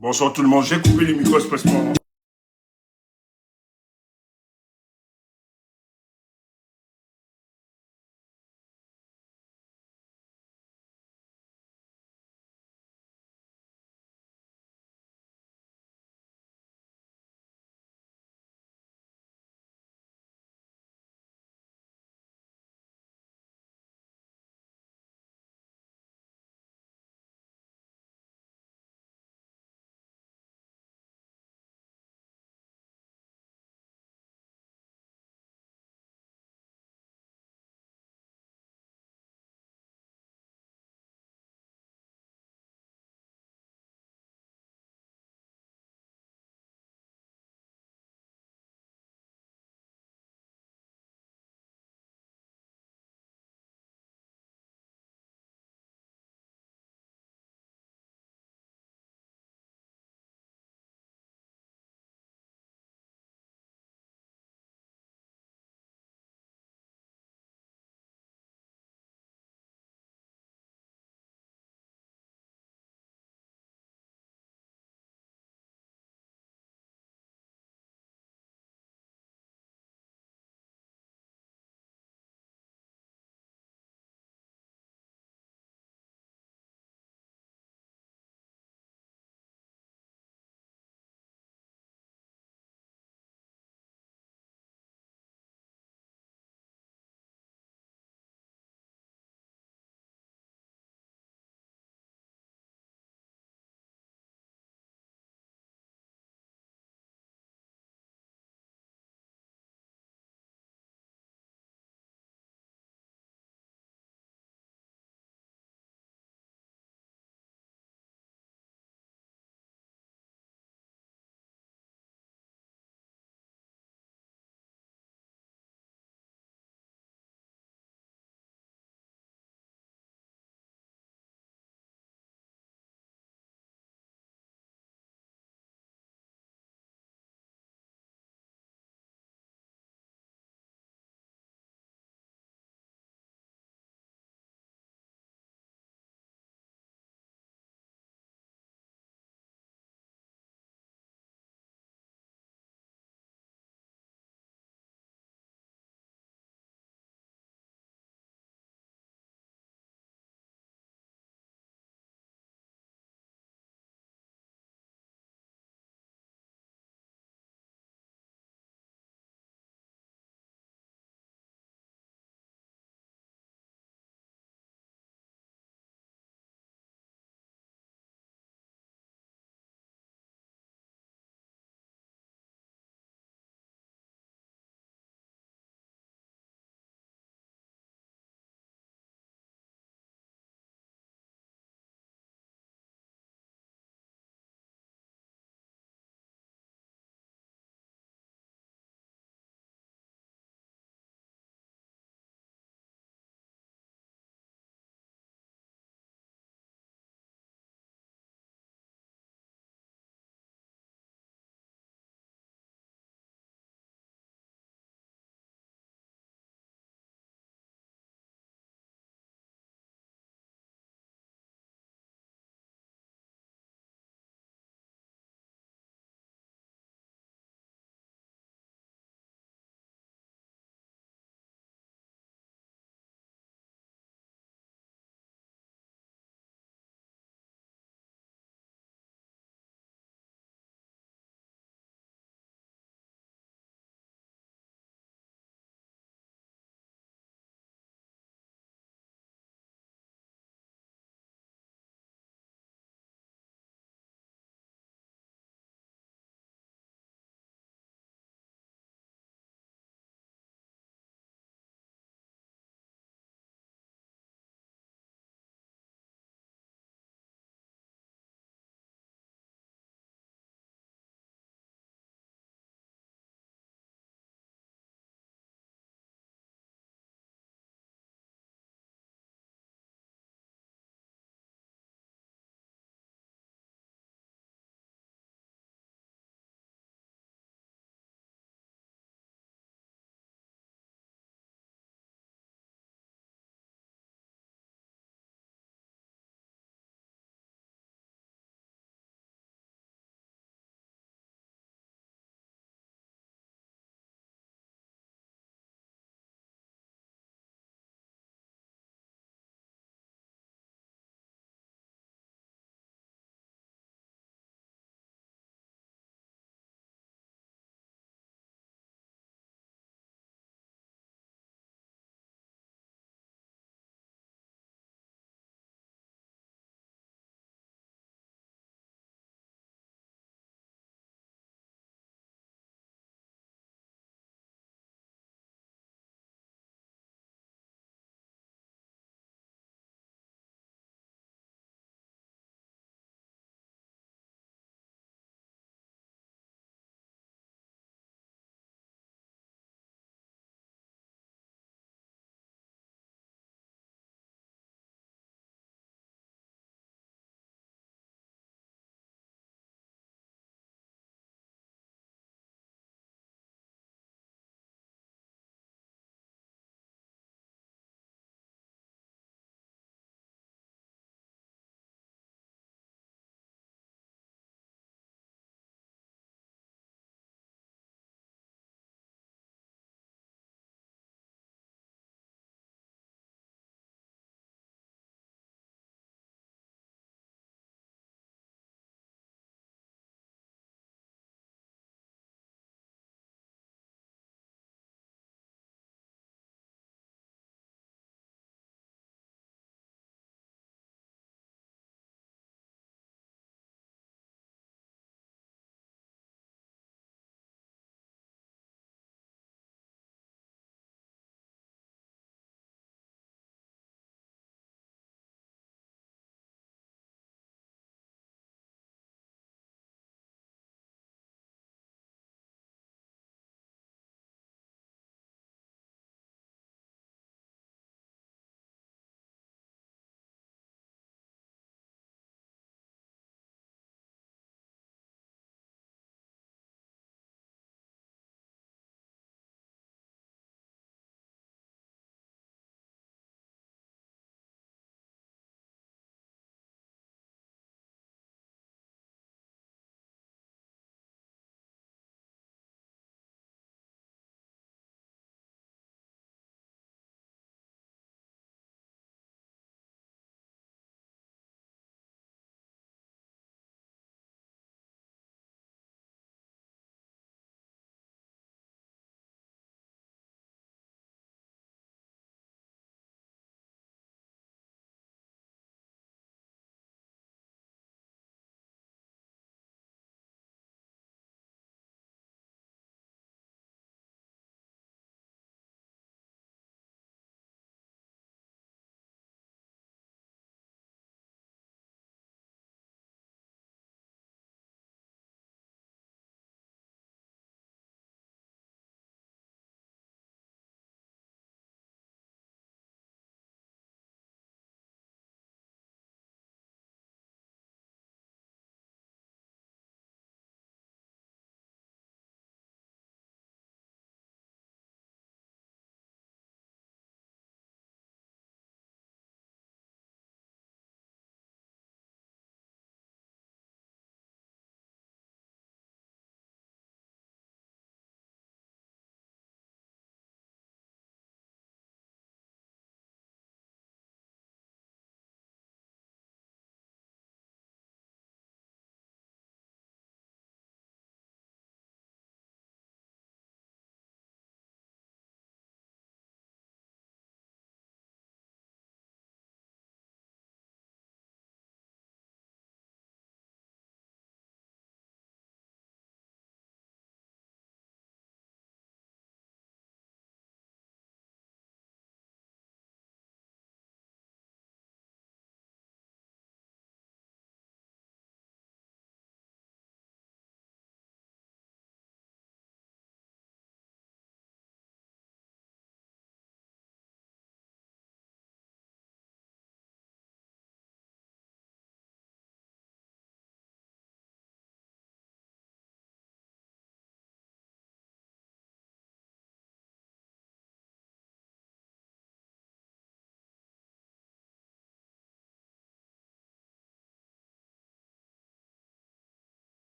Bonsoir tout le monde, j'ai coupé les micros expressement.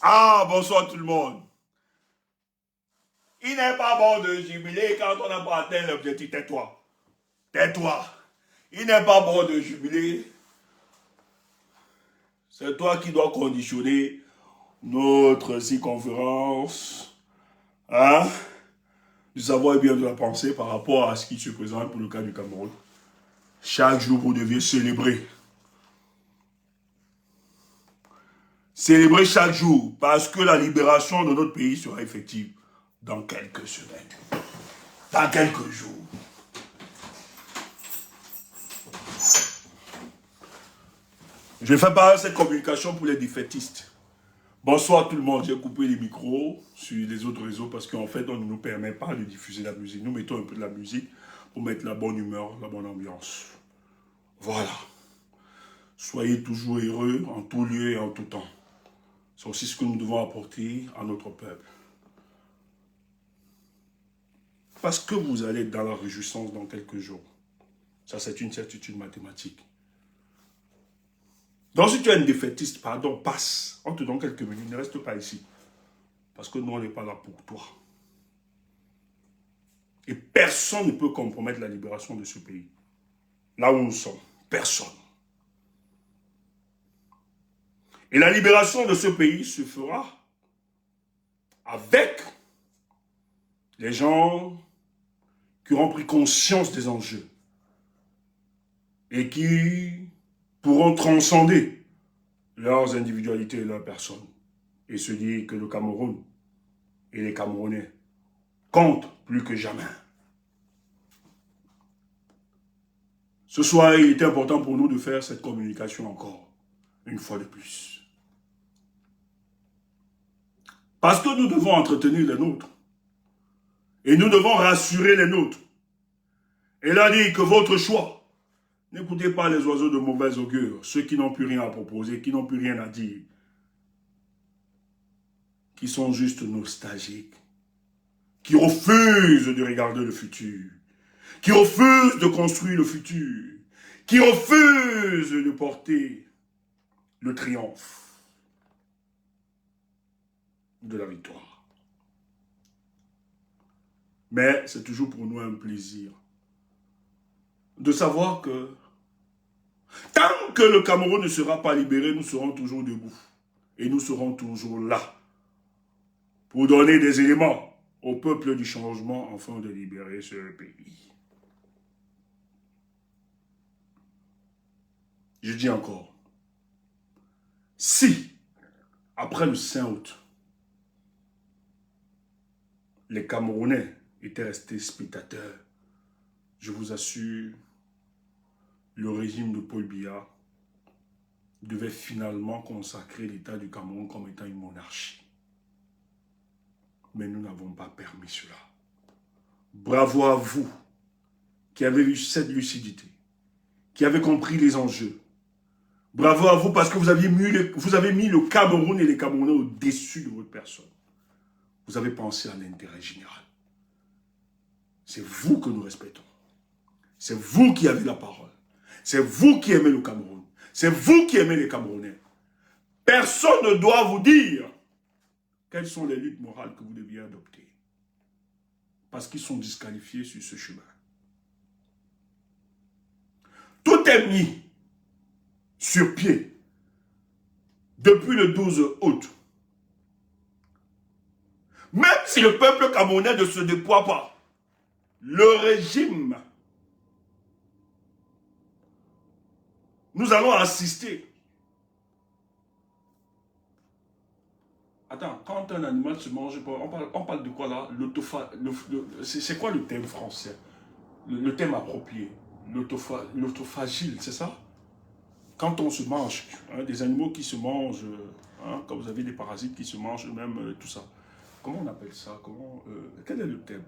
Ah, bonsoir tout le monde. Il n'est pas bon de jubiler quand on n'a pas atteint l'objectif. Tais-toi. Tais-toi. Il n'est pas bon de jubiler. C'est toi qui dois conditionner notre circonférence. Hein? Du savoir et bien de la pensée par rapport à ce qui se présente pour le cas du Cameroun. Chaque jour, vous deviez célébrer. Célébrer chaque jour parce que la libération de notre pays sera effective dans quelques semaines. Dans quelques jours. Je fais pas cette communication pour les défaitistes. Bonsoir tout le monde, j'ai coupé les micros sur les autres réseaux parce qu'en fait on ne nous permet pas de diffuser la musique. Nous mettons un peu de la musique pour mettre la bonne humeur, la bonne ambiance. Voilà. Soyez toujours heureux en tout lieu et en tout temps. C'est aussi ce que nous devons apporter à notre peuple. Parce que vous allez être dans la réjouissance dans quelques jours. Ça c'est une certitude mathématique. Donc si tu es un défaitiste, pardon, passe. On te donne quelques minutes, ne reste pas ici. Parce que nous, on n'est pas là pour toi. Et personne ne peut compromettre la libération de ce pays. Là où nous sommes, personne. Et la libération de ce pays se fera avec les gens qui auront pris conscience des enjeux et qui pourront transcender leurs individualités et leurs personnes et se dire que le Cameroun et les Camerounais comptent plus que jamais. Ce soir, il était important pour nous de faire cette communication encore, une fois de plus. Parce que nous devons entretenir les nôtres. Et nous devons rassurer les nôtres. Et leur dire que votre choix, n'écoutez pas les oiseaux de mauvais augure, ceux qui n'ont plus rien à proposer, qui n'ont plus rien à dire, qui sont juste nostalgiques, qui refusent de regarder le futur, qui refusent de construire le futur, qui refusent de porter le triomphe de la victoire. Mais c'est toujours pour nous un plaisir de savoir que tant que le Cameroun ne sera pas libéré, nous serons toujours debout. Et nous serons toujours là pour donner des éléments au peuple du changement afin de libérer ce pays. Je dis encore, si, après le 5 août, les Camerounais étaient restés spectateurs, je vous assure, le régime de Paul Biya devait finalement consacrer l'État du Cameroun comme étant une monarchie. Mais nous n'avons pas permis cela. Bravo à vous qui avez eu cette lucidité, qui avez compris les enjeux. Bravo à vous parce que vous avez mis le Cameroun et les Camerounais au-dessus de votre personne. Vous avez pensé à l'intérêt général. C'est vous que nous respectons. C'est vous qui avez la parole. C'est vous qui aimez le Cameroun. C'est vous qui aimez les Camerounais. Personne ne doit vous dire quelles sont les luttes morales que vous deviez adopter. Parce qu'ils sont disqualifiés sur ce chemin. Tout est mis sur pied depuis le 12 août. Même si le peuple camerounais ne se déploie pas, le régime, nous allons assister. Attends, quand un animal se mange, on parle de quoi là? C'est quoi le thème français? Le thème approprié. L'autophagie, c'est ça? Quand on se mange, hein, des animaux qui se mangent, hein, quand vous avez des parasites qui se mangent eux-mêmes, tout ça. Comment on appelle ça? Quel est le thème?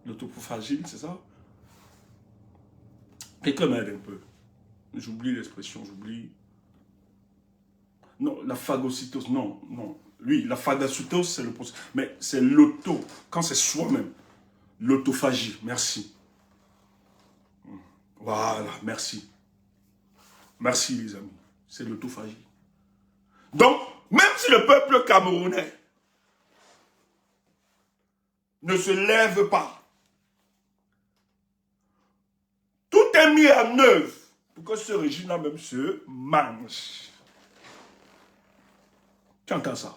L'autophagie, c'est ça? Quelqu'un m'aide un peu. J'oublie l'expression, j'oublie. Non, la phagocytose, non. Oui, la phagocytose, c'est le processus. Mais c'est l'auto, quand c'est soi-même. L'autophagie, merci. Voilà, merci. Merci les amis. C'est l'autophagie. Donc, Même si le peuple camerounais ne se lève pas, tout est mis en œuvre pour que ce régime-là même se mange. Tu entends ça?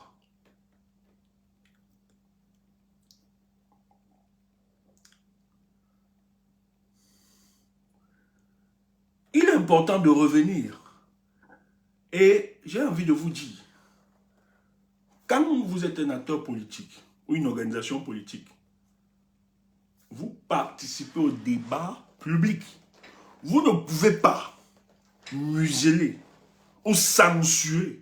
Il est important de revenir. Et j'ai envie de vous dire, quand vous êtes un acteur politique ou une organisation politique, vous participez au débat public. Vous ne pouvez pas museler ou censurer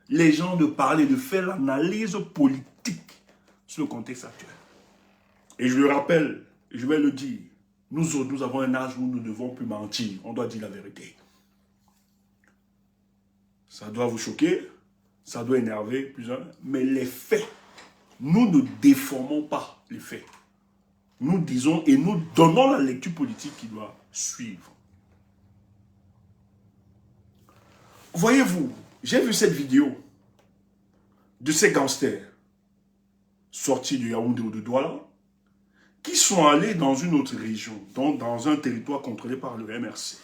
les gens de parler, de faire l'analyse politique sur le contexte actuel. Et je le rappelle, je vais le dire, nous autres, nous avons un âge où nous ne devons plus mentir, on doit dire la vérité. Ça doit vous choquer, ça doit énerver plusieurs, mais les faits, nous ne déformons pas les faits. Nous disons et nous donnons la lecture politique qui doit suivre. Voyez-vous, j'ai vu cette vidéo de ces gangsters sortis de Yaoundé ou de Douala qui sont allés dans une autre région, donc dans un territoire contrôlé par le MRC.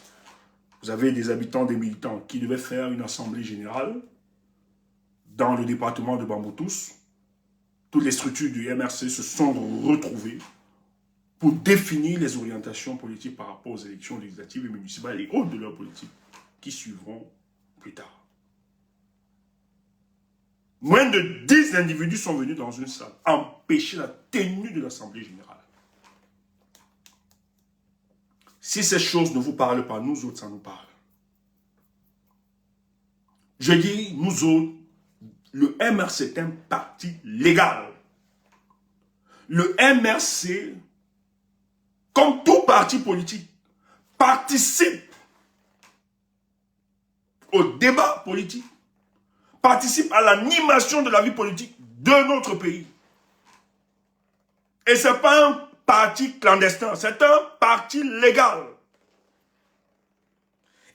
Vous avez des habitants, des militants qui devaient faire une assemblée générale dans le département de Bamboutous. Toutes les structures du MRC se sont retrouvées pour définir les orientations politiques par rapport aux élections législatives et municipales et autres de leur politique qui suivront plus tard. Moins de 10 individus sont venus dans une salle empêcher la tenue de l'Assemblée générale. Si ces choses ne vous parlent pas, nous autres, ça nous parle. Je dis, nous autres, le MRC est un parti légal. Le MRC, comme tout parti politique, participe au débat politique, participe à l'animation de la vie politique de notre pays. Et ce n'est pas un parti clandestin, c'est un parti légal.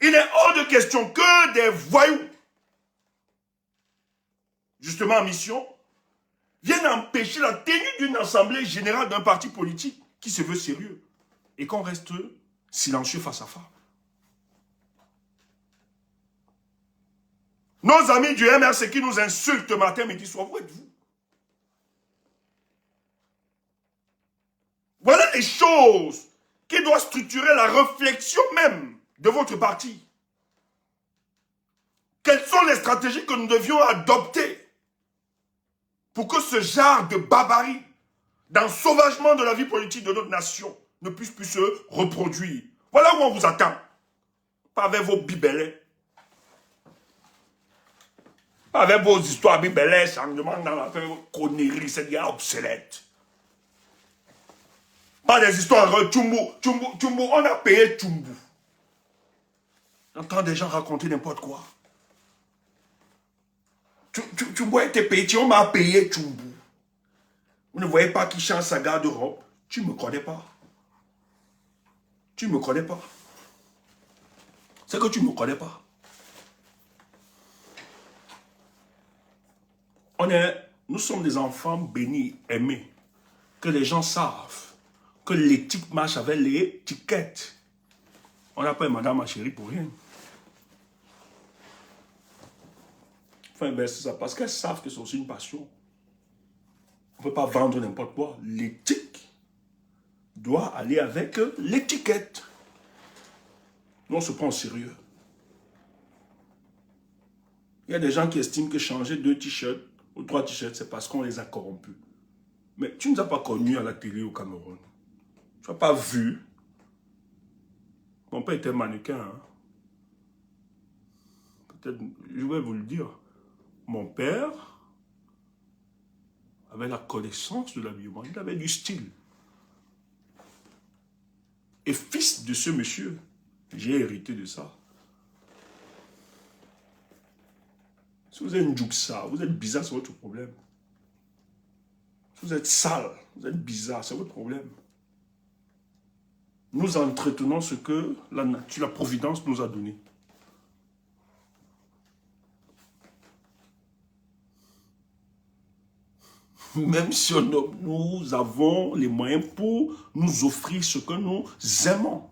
Il est hors de question que des voyous, justement en mission, viennent empêcher la tenue d'une assemblée générale d'un parti politique qui se veut sérieux et qu'on reste silencieux face à face. Nos amis du MRC qui nous insultent matin, midi, soir, où êtes-vous? Voilà les choses qui doivent structurer la réflexion même de votre parti. Quelles sont les stratégies que nous devions adopter pour que ce genre de barbarie, d'ensauvagement de la vie politique de notre nation ne puisse plus se reproduire? Voilà où on vous attend. Pas avec vos bibelets. Pas avec vos histoires bibelets, changements dans la connerie, c'est déjà obsolète. Pas des histoires, Tchumbu, on a payé Tchumbu. J'entends des gens raconter n'importe quoi. Tchumbu a été payé, on m'a payé Tchumbu. Vous ne voyez pas qui change sa garde-robe? Tu ne me connais pas. Tu ne me connais pas. C'est que tu ne me connais pas. Nous sommes des enfants bénis, aimés. Que les gens savent que l'éthique marche avec l'étiquette. On n'appelle madame ma chérie pour rien. Enfin, ben, c'est ça. Parce qu'elles savent que c'est aussi une passion. On ne peut pas vendre n'importe quoi. L'éthique doit aller avec l'étiquette. Nous, on se prend au sérieux. Il y a des gens qui estiment que changer 2 t-shirts ou 3 t-shirts, c'est parce qu'on les a corrompus. Mais tu ne nous as pas connus à la télé au Cameroun. Tu n'as pas vu. Mon père était mannequin. Hein? Peut-être, je vais vous le dire. Mon père avait la connaissance de l'habillement. Il avait du style. Et fils de ce monsieur, j'ai hérité de ça. Si vous êtes une juxa, vous êtes bizarre, c'est votre problème. Si vous êtes sale, vous êtes bizarre, c'est votre problème. Nous entretenons ce que la nature, la providence nous a donné. Même si nous avons les moyens pour nous offrir ce que nous aimons.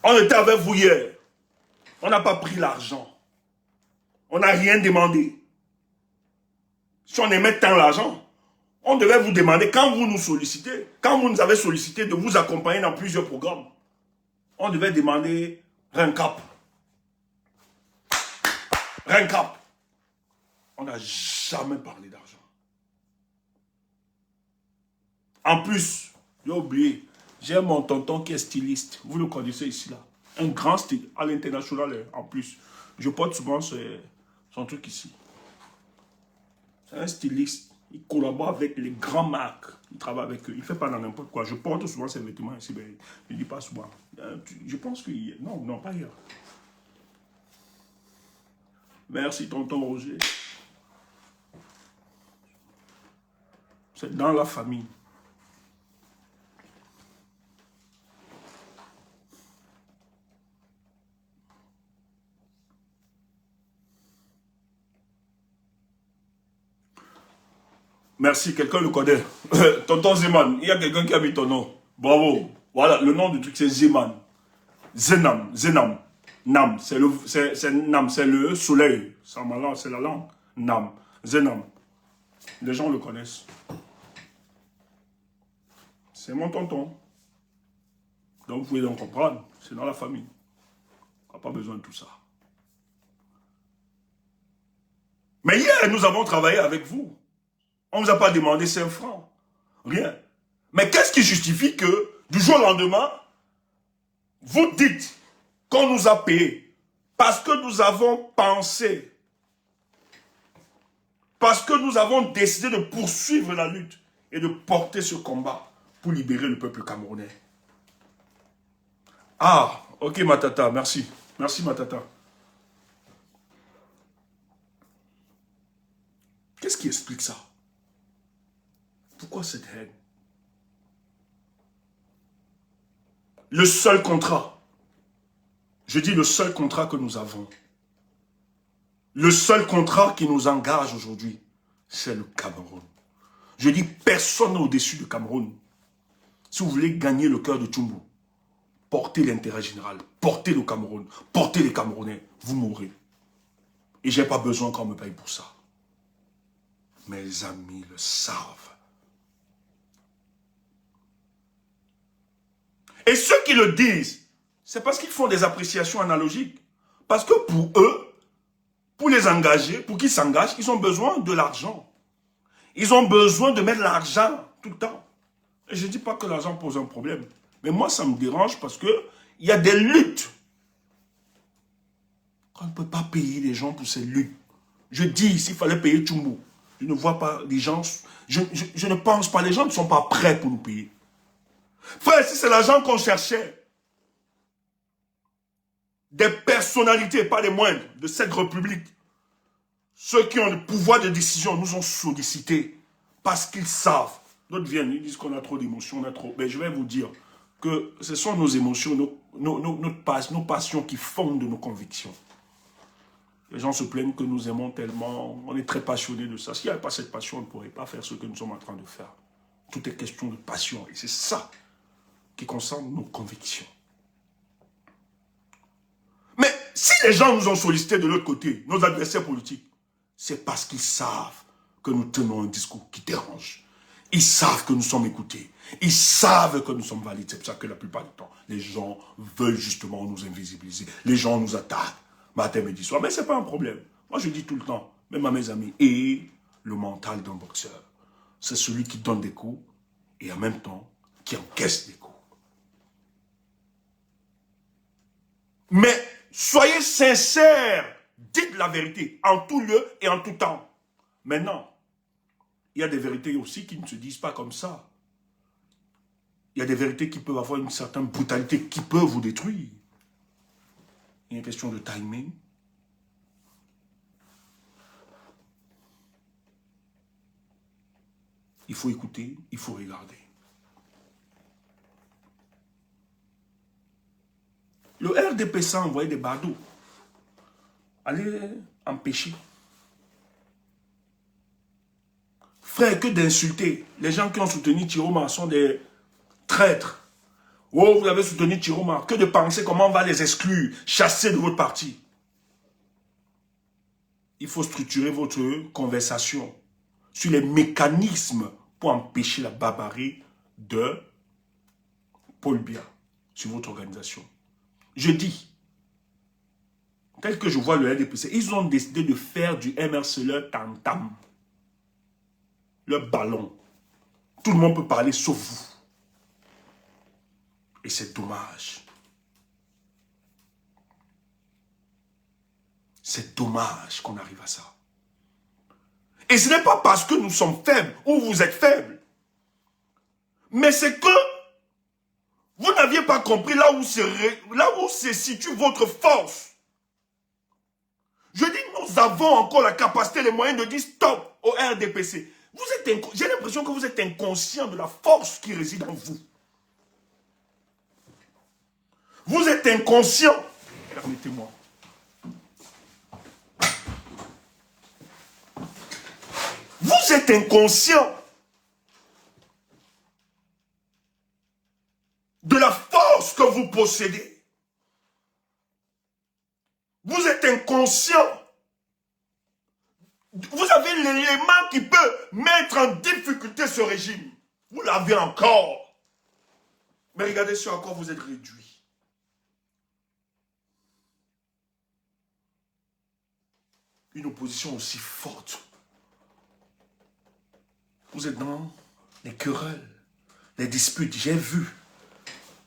On était avec vous hier. On n'a pas pris l'argent. On n'a rien demandé. Si on aimait tant l'argent, on devait vous demander, quand vous nous sollicitez, quand vous nous avez sollicité de vous accompagner dans plusieurs programmes, on devait demander un cap. Un cap. On n'a jamais parlé d'argent. En plus, j'ai oublié, j'ai mon tonton qui est styliste. Vous le connaissez ici, là. Un grand style à l'international, en plus. Je porte souvent son truc ici. C'est un styliste. Il collabore avec les grands marques. Il travaille avec eux. Il ne fait pas dans n'importe quoi. Je porte souvent ses vêtements ici, mais je ne dis pas souvent. Je pense que... Non, pas hier. Merci, tonton Roger. C'est dans la famille. Merci, quelqu'un le connaît. Tonton Zeman, il y a quelqu'un qui a mis ton nom. Bravo. Voilà, le nom du truc, c'est Zeman. Zenam. Nam, c'est le soleil. C'est la langue. Nam. Zenam. Les gens le connaissent. C'est mon tonton. Donc vous pouvez donc comprendre. C'est dans la famille. On n'a pas besoin de tout ça. Mais hier, nous avons travaillé avec vous. On ne vous a pas demandé 5 francs. Rien. Mais qu'est-ce qui justifie que, du jour au lendemain, vous dites qu'on nous a payé parce que nous avons pensé, parce que nous avons décidé de poursuivre la lutte et de porter ce combat pour libérer le peuple camerounais. Ah, ok Matata, merci. Merci Matata. Qu'est-ce qui explique ça? Pourquoi cette haine? Le seul contrat, je dis le seul contrat que nous avons, le seul contrat qui nous engage aujourd'hui, c'est le Cameroun. Je dis personne n'est au-dessus du Cameroun. Si vous voulez gagner le cœur de Tchumbu, portez l'intérêt général, portez le Cameroun, portez les Camerounais, vous mourrez. Et je n'ai pas besoin qu'on me paye pour ça. Mes amis le savent. Et ceux qui le disent, c'est parce qu'ils font des appréciations analogiques. Parce que pour eux, pour les engager, pour qu'ils s'engagent, ils ont besoin de l'argent. Ils ont besoin de mettre l'argent tout le temps. Et je ne dis pas que l'argent pose un problème. Mais moi, ça me dérange parce qu'il y a des luttes. On ne peut pas payer les gens pour ces luttes. Je dis, s'il fallait payer Tchumbu, je ne vois pas les gens, je ne pense pas, les gens ne sont pas prêts pour nous payer. Frère, si c'est l'argent qu'on cherchait, des personnalités, pas les moindres, de cette république, ceux qui ont le pouvoir de décision nous ont sollicités parce qu'ils savent. D'autres viennent, ils disent qu'on a trop d'émotions, on a trop... Mais je vais vous dire que ce sont nos émotions, nos passions qui fondent nos convictions. Les gens se plaignent que nous aimons tellement, on est très passionnés de ça. S'il n'y avait pas cette passion, on ne pourrait pas faire ce que nous sommes en train de faire. Tout est question de passion et c'est ça qui concerne nos convictions. Mais si les gens nous ont sollicités de l'autre côté, nos adversaires politiques, c'est parce qu'ils savent que nous tenons un discours qui dérange. Ils savent que nous sommes écoutés. Ils savent que nous sommes valides. C'est pour ça que la plupart du temps, les gens veulent justement nous invisibiliser. Les gens nous attaquent matin, midi, soir. Mais ce n'est pas un problème. Moi, je dis tout le temps, même à mes amis, et le mental d'un boxeur, c'est celui qui donne des coups et en même temps qui encaisse des coups. Mais soyez sincères, dites la vérité en tout lieu et en tout temps. Maintenant, il y a des vérités aussi qui ne se disent pas comme ça. Il y a des vérités qui peuvent avoir une certaine brutalité, qui peuvent vous détruire. Il y a une question de timing. Il faut écouter, il faut regarder. Le RDPC a envoyé des badauds. Allez empêcher. Frère, que d'insulter. Les gens qui ont soutenu Chiroma sont des traîtres. Oh, vous avez soutenu Chiroma. Que de penser comment on va les exclure, chasser de votre parti. Il faut structurer votre conversation sur les mécanismes pour empêcher la barbarie de Paul Biya sur votre organisation. Je dis, tel que je vois le RDPC, ils ont décidé de faire du MRC leur tam-tam, leur ballon. Tout le monde peut parler sauf vous. Et c'est dommage. C'est dommage qu'on arrive à ça. Et ce n'est pas parce que nous sommes faibles ou vous êtes faibles. Mais c'est que vous n'aviez pas compris là où se situe votre force. Je dis, nous avons encore la capacité, les moyens de dire stop au RDPC. J'ai l'impression que vous êtes inconscient de la force qui réside en vous. Vous êtes inconscient. Permettez-moi. Vous êtes inconscient de la force que vous possédez. Vous êtes inconscient. Vous avez l'élément qui peut mettre en difficulté ce régime. Vous l'avez encore. Mais regardez ce à quoi vous êtes réduit. Une opposition aussi forte. Vous êtes dans les querelles, les disputes. J'ai vu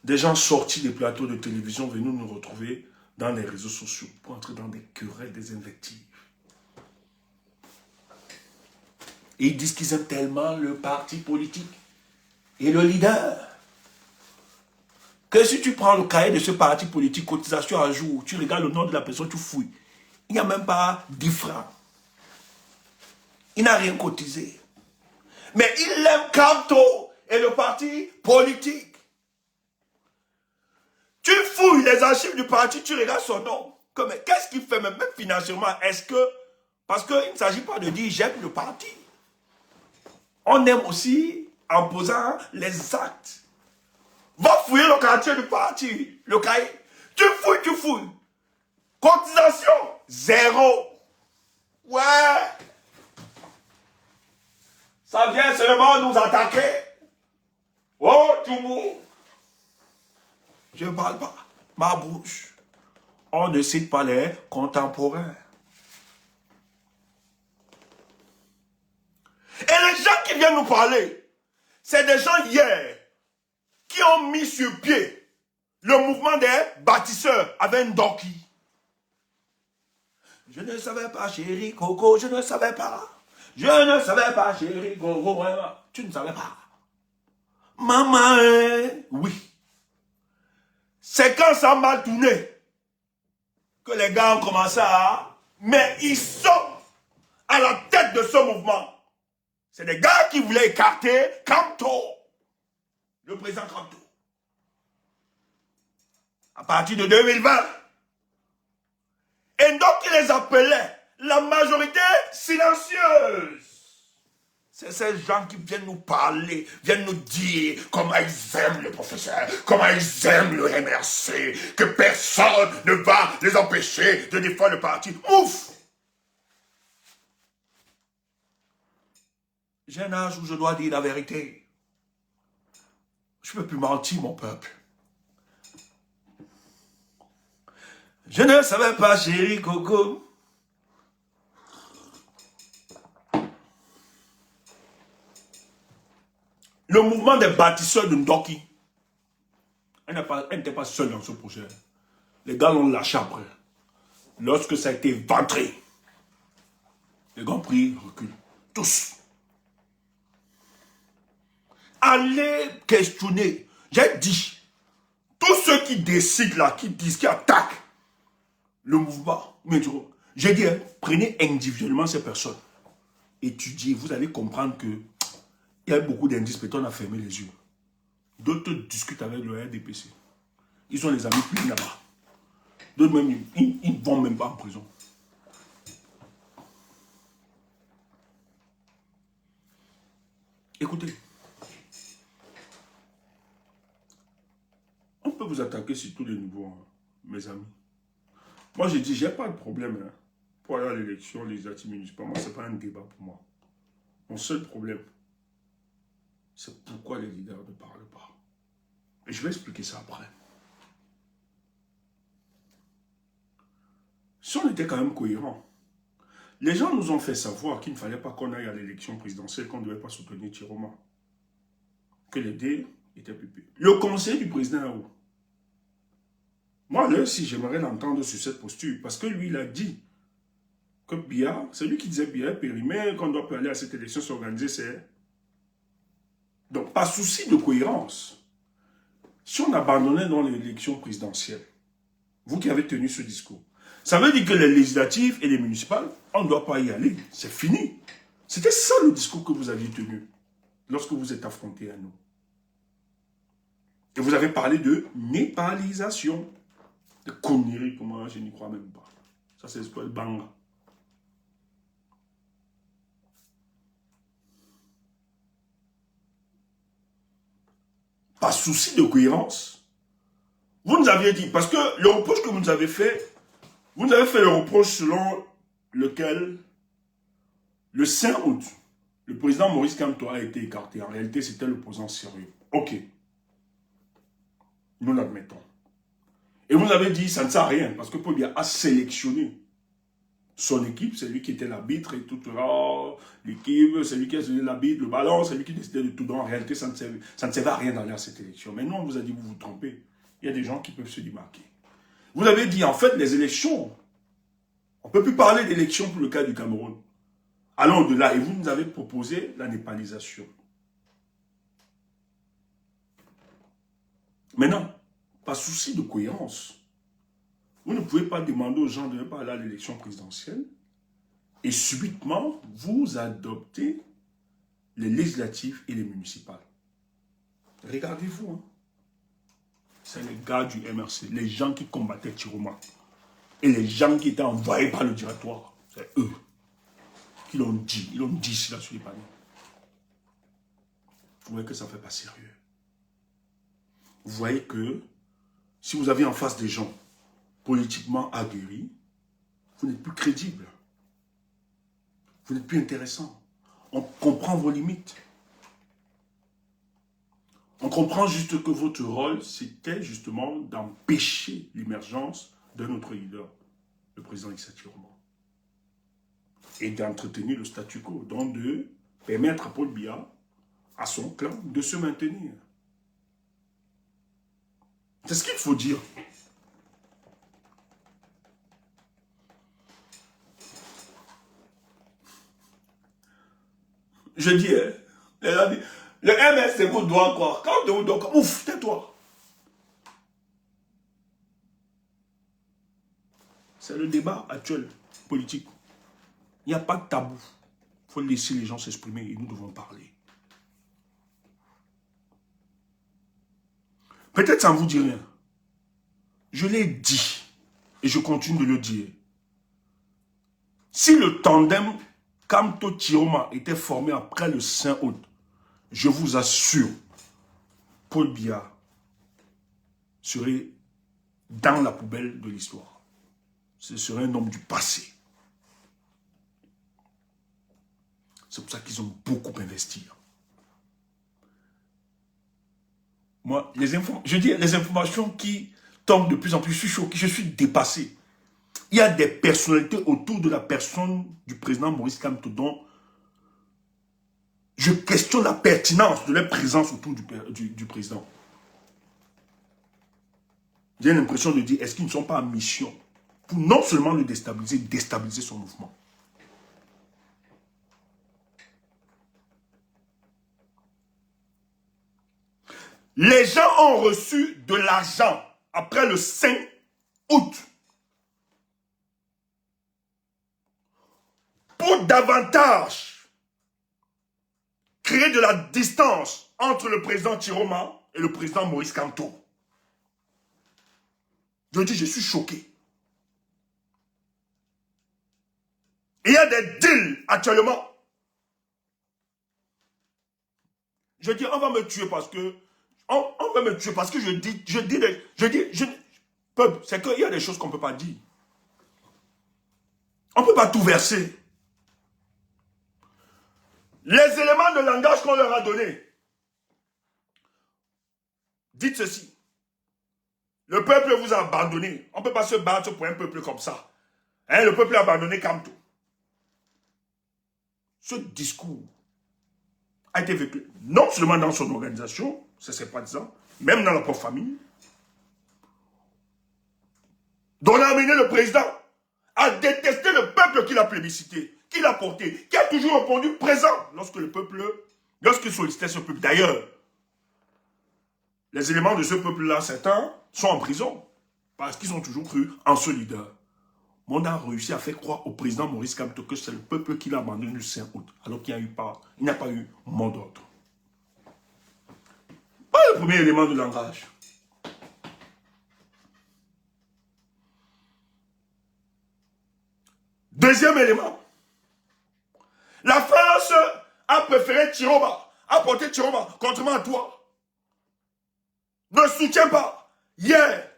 des gens sortis des plateaux de télévision venir nous retrouver dans les réseaux sociaux pour entrer dans des querelles, des invectives. Et ils disent qu'ils aiment tellement le parti politique et le leader que si tu prends le cahier de ce parti politique, cotisation à jour, tu regardes le nom de la personne, tu fouilles. Il n'y a même pas 10 francs. Il n'a rien cotisé. Mais il aime Kanto et le parti politique. Tu fouilles les archives du parti, tu regardes son nom. Qu'est-ce qu'il fait même financièrement? Est-ce que... Parce qu'il ne s'agit pas de dire j'aime le parti. On aime aussi en posant les actes. Va fouiller le quartier du parti, le cahier. Tu fouilles. Cotisation, 0. Ouais. Ça vient seulement nous attaquer. Oh, tout le monde. Je ne parle pas. Ma bouche. On ne cite pas les contemporains. Et les gens qui viennent nous parler, c'est des gens hier qui ont mis sur pied le mouvement des bâtisseurs avec Ndoki. Je ne savais pas, chérie Coco, je ne savais pas. Je ne savais pas, chérie Coco. Tu ne savais pas. Maman, oui. C'est quand ça a mal tourné que les gars ont commencé à... Mais ils sont à la tête de ce mouvement. C'est des gars qui voulaient écarter Kanto, le président Kanto. À partir de 2020. Et donc ils les appelaient la majorité silencieuse. C'est ces gens qui viennent nous parler, viennent nous dire comment ils aiment le professeur, comment ils aiment le MRC, que personne ne va les empêcher de défendre le parti. Ouf! J'ai un âge où je dois dire la vérité. Je ne peux plus mentir, mon peuple. Je ne savais pas, chérie Coco. Le mouvement des bâtisseurs de Ndoki, elle n'était pas seule dans ce projet. Les gars l'ont lâché après. Lorsque ça a été ventré, les gars ont pris recul. Tous. Allez questionner. J'ai dit, tous ceux qui décident là, qui disent, qui attaquent le mouvement, j'ai dit, prenez individuellement ces personnes. Étudiez, vous allez comprendre que il y a beaucoup d'indices, mais on a fermé les yeux. D'autres discutent avec le RDPC. Ils ont les amis plus là-bas. D'autres même, ils ne vont même pas en prison. Écoutez, on peut vous attaquer sur tous les niveaux, hein, mes amis. Moi, j'ai dit, j'ai pas de problème hein, pour aller à l'élection législative municipale. Moi, c'est pas un débat pour moi. Mon seul problème, c'est pourquoi les leaders ne parlent pas. Et je vais expliquer ça après. Si on était quand même cohérent, les gens nous ont fait savoir qu'il ne fallait pas qu'on aille à l'élection présidentielle, qu'on ne devait pas soutenir Chiroma. Que les dés étaient pupés. Le conseil du président est où? Moi, là, si j'aimerais l'entendre sur cette posture, parce que lui, il a dit que Biya, c'est lui qui disait Biya est périmé, qu'on doit aller à cette élection s'organiser, c'est... Donc, pas souci de cohérence. Si on abandonnait dans l'élection présidentielle, vous qui avez tenu ce discours, ça veut dire que les législatives et les municipales, on ne doit pas y aller. C'est fini. C'était ça le discours que vous aviez tenu lorsque vous êtes affrontés à nous. Et vous avez parlé de népalisation. De conneries, pour moi, je n'y crois même pas. Ça, c'est le banga. Pas souci de cohérence. Vous nous aviez dit, parce que le reproche que vous nous avez fait le reproche selon lequel, le 5 août, le président Maurice Kamto a été écarté. En réalité, c'était l'opposant sérieux. Ok. Nous l'admettons. Et vous avez dit, ça ne sert à rien, parce que Paul Biya a sélectionné son équipe, c'est lui qui était l'arbitre et tout. L'équipe, c'est lui qui a donné l'arbitre, le ballon, c'est lui qui décidait de tout. Donc en réalité, ça ne servait à rien d'aller à cette élection. Mais nous, on vous a dit, vous vous trompez. Il y a des gens qui peuvent se démarquer. Vous avez dit, en fait, les élections, on ne peut plus parler d'élections pour le cas du Cameroun. Allons au-delà, et vous nous avez proposé la népalisation. Maintenant, pas souci de cohérence. Vous ne pouvez pas demander aux gens de ne pas aller à l'élection présidentielle et subitement, vous adoptez les législatives et les municipales. Regardez-vous, hein. C'est les gars du MRC, les gens qui combattaient Chiroma et les gens qui étaient envoyés par le directoire. C'est eux qui l'ont dit. Ils l'ont dit ici, là, sur les panneaux. Vous voyez que ça ne fait pas sérieux. Vous voyez que si vous avez en face des gens politiquement aguerris, vous n'êtes plus crédible. Vous n'êtes plus intéressant. On comprend vos limites. On comprend juste que votre rôle, c'était justement d'empêcher l'émergence d'un autre leader, le président Issa Chiroma. Et d'entretenir le statu quo, donc de permettre à Paul Biya, à son clan, de se maintenir. C'est ce qu'il faut dire. Je dis, le MSC vous doit quoi? Quand vous doit quoi? Ouf, tais-toi. C'est le débat actuel, politique. Il n'y a pas de tabou. Il faut laisser les gens s'exprimer et nous devons parler. Peut-être ça ne vous dit rien. Je l'ai dit et je continue de le dire. Si le tandem Kamto Chiroma était formé après le 5 août, je vous assure, Paul Biya serait dans la poubelle de l'histoire. Ce serait un homme du passé. C'est pour ça qu'ils ont beaucoup investi. Moi, les informations qui tombent de plus en plus, je suis choqué, je suis dépassé. Il y a des personnalités autour de la personne du président Maurice Kamto dont je questionne la pertinence de leur présence autour du président. J'ai l'impression de dire, est-ce qu'ils ne sont pas en mission pour non seulement le déstabiliser, déstabiliser son mouvement. Les gens ont reçu de l'argent après le 5 août pour davantage créer de la distance entre le président Chiroma et le président Maurice Kamto. Je dis, je suis choqué. Il y a des deals actuellement. Je dis, on va me tuer parce que... On va me tuer parce que peuple, c'est qu'il y a des choses qu'on ne peut pas dire. On ne peut pas tout verser. Les éléments de langage qu'on leur a donnés. Dites ceci. Le peuple vous a abandonné. On ne peut pas se battre pour un peuple comme ça. Hein, le peuple a abandonné Kamto. Ce discours a été vécu non seulement dans son organisation, ses sympathisants, même dans la propre famille, dont a amené le président à détester le peuple qu'il a plébiscité, qu'il a porté, qui a toujours répondu présent lorsqu'il sollicitait ce peuple. D'ailleurs, les éléments de ce peuple-là, certains, sont en prison parce qu'ils ont toujours cru en ce leader. On a réussi à faire croire au président Maurice Kamto que c'est le peuple qui l'a abandonné le 5 août, alors qu'il n'y a pas eu mot d'ordre. Voilà le premier élément de langage. Deuxième élément. La France a préféré Chiroba, a porté Chiroba, contrairement à toi. Ne soutiens pas. Hier,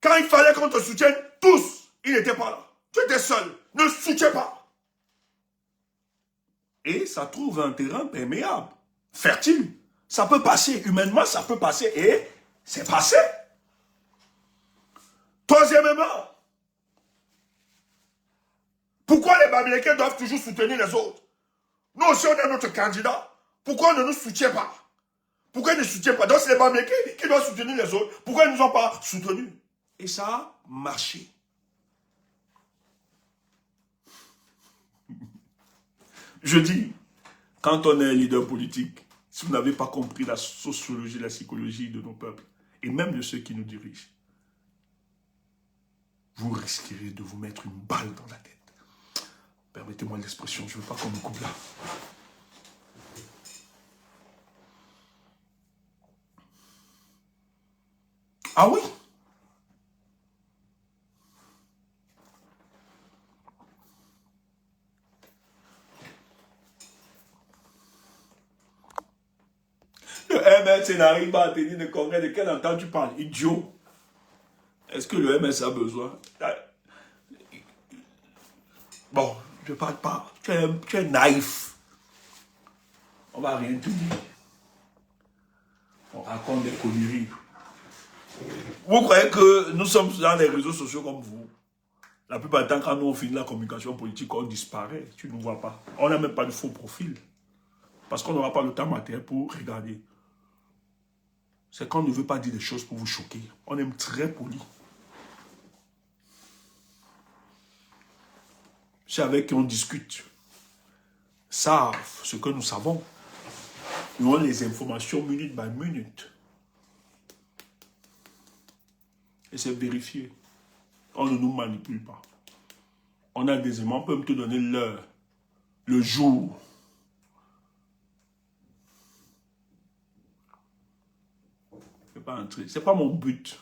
quand il fallait qu'on te soutienne, tous, il n'était pas là. Tu étais seul. Ne soutiens pas. Et ça trouve un terrain perméable, fertile. Ça peut passer. Humainement, ça peut passer. Et c'est passé. Troisièmement, pourquoi les Bamilekés doivent toujours soutenir les autres? Nous aussi, on a notre candidat. Pourquoi on ne nous soutient pas? Pourquoi ils ne soutiennent pas? Donc, c'est les Bamilekés qui doivent soutenir les autres. Pourquoi ils ne nous ont pas soutenus? Et ça a marché. Je dis, quand on est un leader politique, si vous n'avez pas compris la sociologie, la psychologie de nos peuples, et même de ceux qui nous dirigent, vous risquerez de vous mettre une balle dans la tête. Permettez-moi l'expression, je ne veux pas qu'on me coupe là. Ah oui? Le MS n'arrive pas à tenir le congrès. De quel temps tu parles? Idiot. Est-ce que le MS a besoin? Bon, je ne parle pas. Tu es naïf. On ne va rien te dire. On raconte des conneries. Vous croyez que nous sommes dans les réseaux sociaux comme vous? La plupart du temps, quand nous on finit la communication politique, on disparaît. Tu ne nous vois pas. On n'a même pas de faux profil. Parce qu'on n'aura pas le temps matériel pour regarder. C'est qu'on ne veut pas dire des choses pour vous choquer. On aime très poli. C'est avec qui on discute. Savent ce que nous savons. Nous avons les informations minute by minute. Et c'est vérifié. On ne nous manipule pas. On a des éléments, on peut même te donner l'heure, le jour. Je ne vais pas entrer. Ce n'est pas mon but.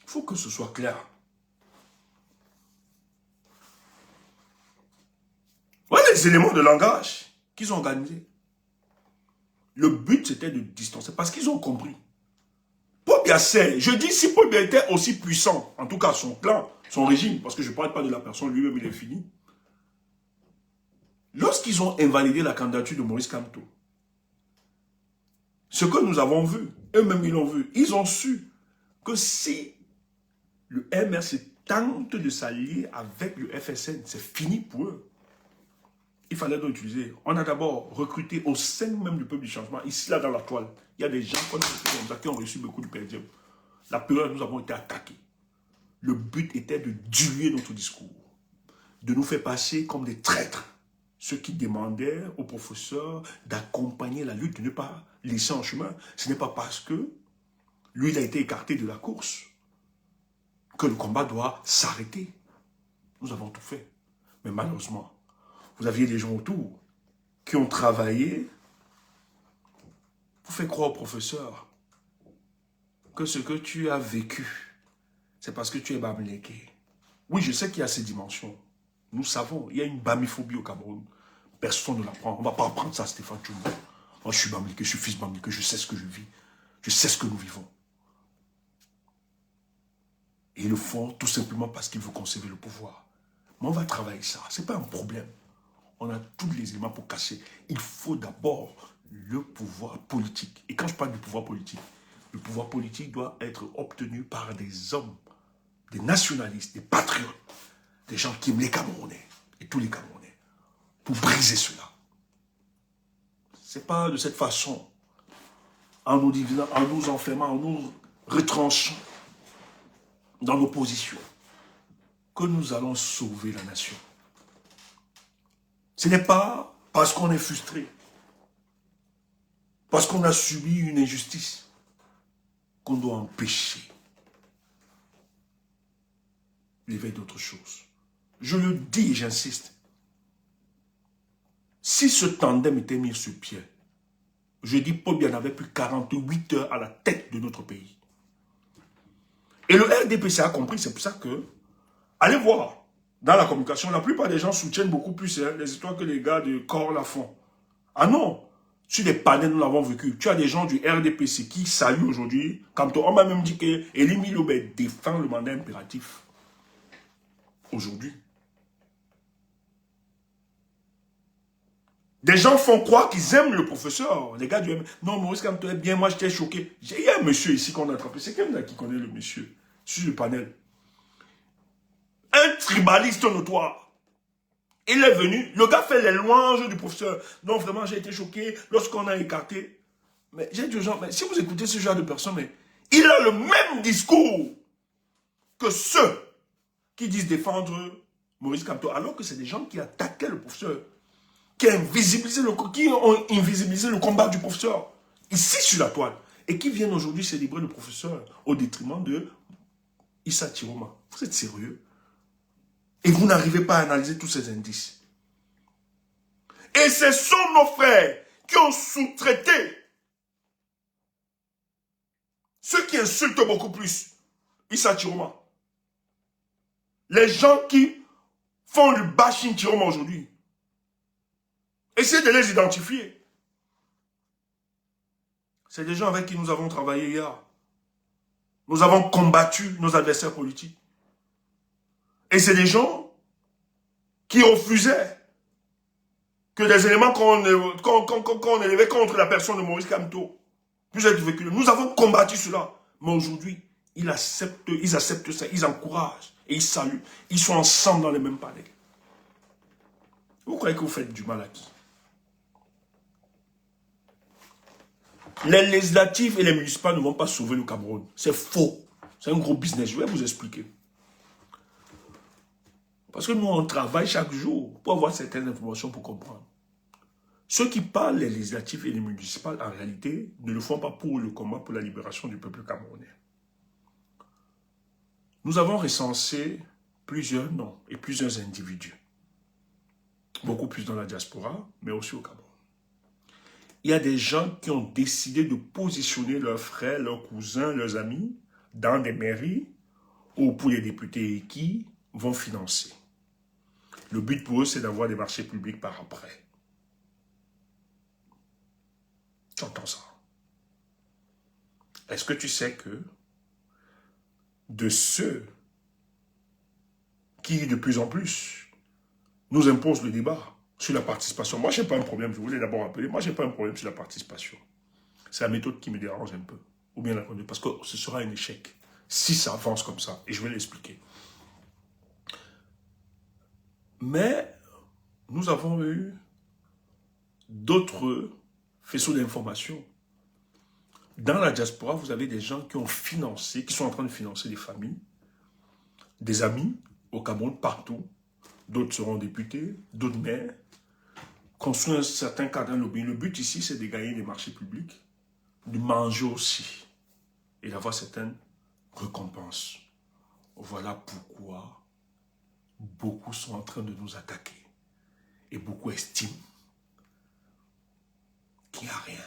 Il faut que ce soit clair. Voilà les éléments de langage qu'ils ont organisés. Le but, c'était de distancer, parce qu'ils ont compris. Paul Biya sait, je dis, si Paul Biya était aussi puissant, en tout cas son clan, son régime, parce que je ne parle pas de la personne lui-même, il est fini. Lorsqu'ils ont invalidé la candidature de Maurice Kamto, ce que nous avons vu, eux-mêmes ils l'ont vu, ils ont su que si le MRC tente de s'allier avec le FSN, c'est fini pour eux. Il fallait donc utiliser. On a d'abord recruté au sein même du peuple du changement, ici là dans la toile. Il y a des gens qui ont reçu beaucoup de perdièmes. La période où nous avons été attaqués. Le but était de diluer notre discours, de nous faire passer comme des traîtres. Ceux qui demandaient aux professeurs d'accompagner la lutte, de ne pas laisser en chemin. Ce n'est pas parce que lui, il a été écarté de la course que le combat doit s'arrêter. Nous avons tout fait. Mais malheureusement, vous aviez des gens autour qui ont travaillé pour faire croire au professeur que ce que tu as vécu, c'est parce que tu es Bamileke. Oui, je sais qu'il y a ces dimensions. Nous savons, il y a une bamiphobie au Cameroun. Personne ne l'apprend. On ne va pas apprendre ça, Stéphane Tchoumou. Moi, je suis bamliké, je suis fils bamliké, je sais ce que je vis. Je sais ce que nous vivons. Et ils le font tout simplement parce qu'ils veulent conserver le pouvoir. Mais on va travailler ça. Ce n'est pas un problème. On a tous les éléments pour casser. Il faut d'abord le pouvoir politique. Et quand je parle du pouvoir politique, le pouvoir politique doit être obtenu par des hommes, des nationalistes, des patriotes, des gens qui aiment les Camerounais et tous les Camerounais, pour briser cela. Ce n'est pas de cette façon, en nous divisant, en nous enfermant, en nous retranchant dans nos positions, que nous allons sauver la nation. Ce n'est pas parce qu'on est frustré, parce qu'on a subi une injustice, qu'on doit empêcher l'éveil d'autre chose. Je le dis et j'insiste. Si ce tandem était mis sur pied, je dis Paul Biya n'avait plus 48 heures à la tête de notre pays. Et le RDPC a compris, c'est pour ça que, allez voir, dans la communication, la plupart des gens soutiennent beaucoup plus les histoires que les gars de Corps la font. Ah non, sur les panels, nous l'avons vécu. Tu as des gens du RDPC qui saluent aujourd'hui, quand on m'a même dit que Elie Milobé défend le mandat impératif. Aujourd'hui. Des gens font croire qu'ils aiment le professeur. Les gars du M. Non, Maurice Kamto est bien, moi j'étais choqué. Il y a un monsieur ici qu'on a attrapé. C'est quelqu'un qui connaît le monsieur sur le panel. Un tribaliste notoire. Il est venu, le gars fait les louanges du professeur. Non, vraiment, j'ai été choqué lorsqu'on a écarté. Mais j'ai dit aux gens, mais si vous écoutez ce genre de personnes, mais il a le même discours que ceux qui disent défendre Maurice Kamto, alors que c'est des gens qui attaquaient le professeur, qui ont invisibilisé le combat du professeur, ici sur la toile, et qui viennent aujourd'hui célébrer le professeur au détriment de Issa Tiroma. Vous êtes sérieux? Et vous n'arrivez pas à analyser tous ces indices. Et ce sont nos frères qui ont sous-traité ceux qui insultent beaucoup plus Issa Tiroma. Les gens qui font le bashing Tiroma aujourd'hui. Essayez de les identifier. C'est des gens avec qui nous avons travaillé hier. Nous avons combattu nos adversaires politiques. Et c'est des gens qui refusaient que des éléments qu'on élevait contre la personne de Maurice Kamto puissent être véhiculés. Nous avons combattu cela. Mais aujourd'hui, ils acceptent ça, ils encouragent et ils saluent. Ils sont ensemble dans les mêmes panels. Vous croyez que vous faites du mal à qui? Les législatives et les municipales ne vont pas sauver le Cameroun. C'est faux. C'est un gros business. Je vais vous expliquer. Parce que nous, on travaille chaque jour pour avoir certaines informations pour comprendre. Ceux qui parlent les législatives et les municipales, en réalité, ne le font pas pour le combat pour la libération du peuple camerounais. Nous avons recensé plusieurs noms et plusieurs individus. Beaucoup plus dans la diaspora, mais aussi au Cameroun. Il y a des gens qui ont décidé de positionner leurs frères, leurs cousins, leurs amis dans des mairies ou pour les députés qui vont financer. Le but pour eux, c'est d'avoir des marchés publics par après. Tu entends ça? Est-ce que tu sais que de ceux qui, de plus en plus, nous imposent le débat sur la participation. Moi, je n'ai pas un problème, je voulais d'abord rappeler, moi, je n'ai pas un problème sur la participation. C'est la méthode qui me dérange un peu, ou bien la conduite, parce que ce sera un échec, si ça avance comme ça, et je vais l'expliquer. Mais, nous avons eu d'autres faisceaux d'informations. Dans la diaspora, vous avez des gens qui ont financé, qui sont en train de financer des familles, des amis, au Cameroun, partout. D'autres seront députés, d'autres maires, construire un certain cadre de lobby. Le but ici, c'est de gagner des marchés publics, de manger aussi, et d'avoir certaines récompenses. Voilà pourquoi beaucoup sont en train de nous attaquer. Et beaucoup estiment qu'il n'y a rien.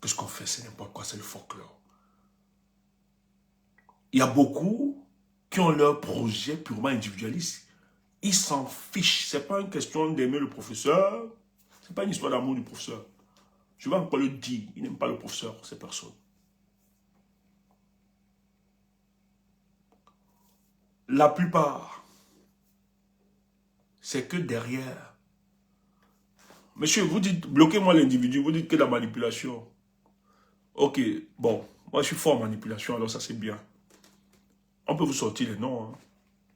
Que ce qu'on fait, c'est n'importe quoi, c'est le folklore. Il y a beaucoup qui ont leur projet purement individualiste. Ils s'en fichent. Ce n'est pas une question d'aimer le professeur. Ce n'est pas une histoire d'amour du professeur. Je vais encore le dire. Ils n'aiment pas le professeur, ces personnes. La plupart, c'est que derrière. Monsieur, vous dites, bloquez-moi l'individu, vous dites que la manipulation. Ok, bon, moi je suis fort en manipulation, alors ça c'est bien. On peut vous sortir les noms, hein.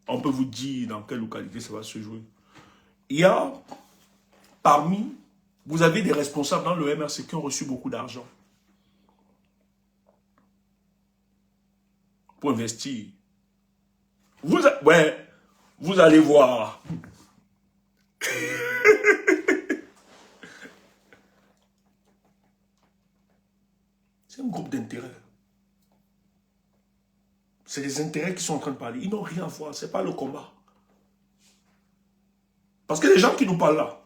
On peut vous dire dans quelle localité ça va se jouer. Il y a, parmi, vous avez des responsables dans le MRC qui ont reçu beaucoup d'argent pour investir. Ouais, vous allez voir. C'est un groupe d'intérêts. C'est les intérêts qui sont en train de parler. Ils n'ont rien à voir, ce n'est pas le combat. Parce que les gens qui nous parlent là,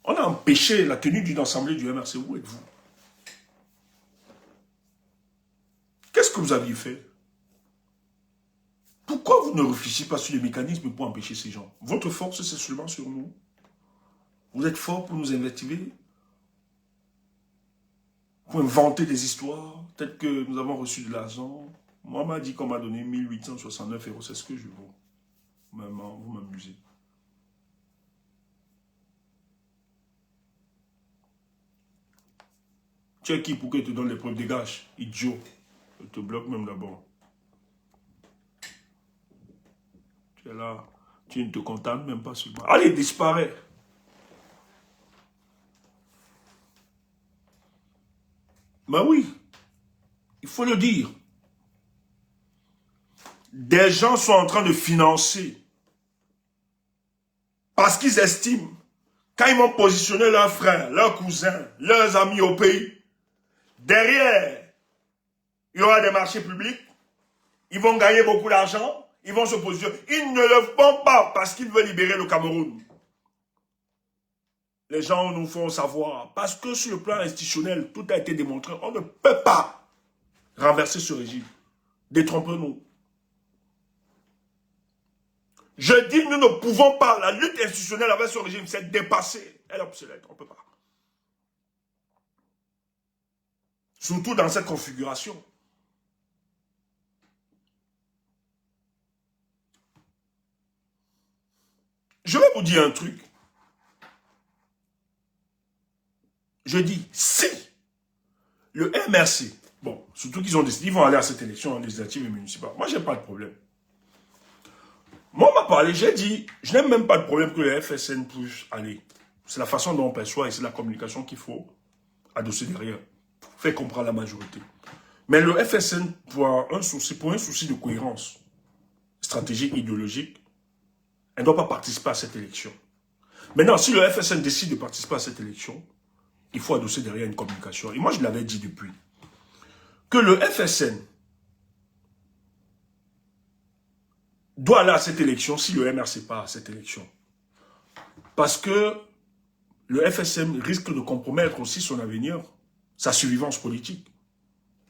on a empêché la tenue d'une assemblée du MRC. Où êtes-vous? Qu'est-ce que vous aviez fait? Pourquoi vous ne réfléchissez pas sur les mécanismes pour empêcher ces gens? Votre force, c'est seulement sur nous. Vous êtes fort pour nous invectiver, pour inventer des histoires. Peut-être que nous avons reçu de l'argent. Moi, on m'a dit qu'on m'a donné 1869 €. C'est ce que je vaux. Maman, vous m'amusez. Tu es qui pour qu'il te donne les preuves? Dégage, idiot. Je te bloque même d'abord. Tu es là. Tu ne te contentes même pas sur moi. Allez, disparaît. Mais oui, il faut le dire. Des gens sont en train de financer parce qu'ils estiment, quand ils vont positionner leurs frères, leurs cousins, leurs amis au pays, derrière, il y aura des marchés publics, ils vont gagner beaucoup d'argent, ils vont se positionner. Ils ne le font pas parce qu'ils veulent libérer le Cameroun. Les gens nous font savoir, parce que sur le plan institutionnel, tout a été démontré, on ne peut pas renverser ce régime. Détrompez-nous. Je dis, nous ne pouvons pas. La lutte institutionnelle avec ce régime, c'est dépassé. Elle est obsolète, on ne peut pas. Surtout dans cette configuration. Je vais vous dire un truc. Je dis, si le MRC, bon, surtout qu'ils ont décidé, ils vont aller à cette élection législative et municipale. Moi, je n'ai pas de problème. Moi, on m'a parlé, j'ai dit, je n'ai même pas de problème que le FSN puisse aller. C'est la façon dont on perçoit et c'est la communication qu'il faut adosser derrière. Faire comprendre la majorité. Mais le FSN, pour un souci de cohérence stratégique, idéologique, elle ne doit pas participer à cette élection. Maintenant, si le FSN décide de participer à cette élection, il faut adosser derrière une communication. Et moi, je l'avais dit depuis, que le FSN doit aller à cette élection si le MRC part à cette élection. Parce que le FSN risque de compromettre aussi son avenir, sa survivance politique.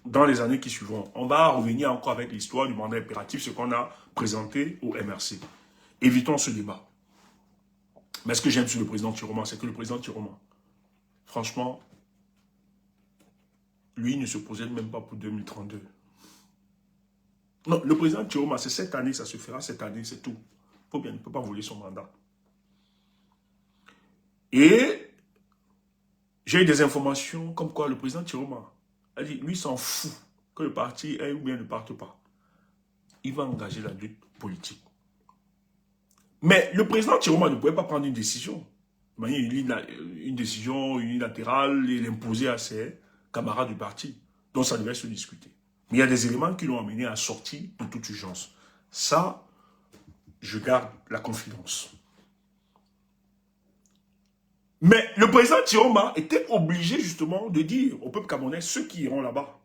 Dans les années qui suivront, on va revenir encore avec l'histoire du mandat impératif, ce qu'on a présenté au MRC. Évitons ce débat. Mais ce que j'aime sur le président Tiroma, c'est que le président Tiroma, franchement, lui ne se projette même pas pour 2032. Non, le président Tiroma, c'est cette année, ça se fera cette année, c'est tout. Faut bien, il ne peut pas voler son mandat. Et j'ai eu des informations comme quoi le président Tiroma a dit, lui s'en fout que le parti ait ou bien ne parte pas. Il va engager la lutte politique. Mais le président Tiroma ne pouvait pas prendre une décision. Une décision unilatérale et l'imposer à ses camarades du parti. Donc ça devait se discuter. Mais il y a des éléments qui l'ont amené à sortir de toute urgence. Ça, je garde la confidence. Mais le président Tiroma était obligé justement de dire au peuple camerounais, ceux qui iront là-bas,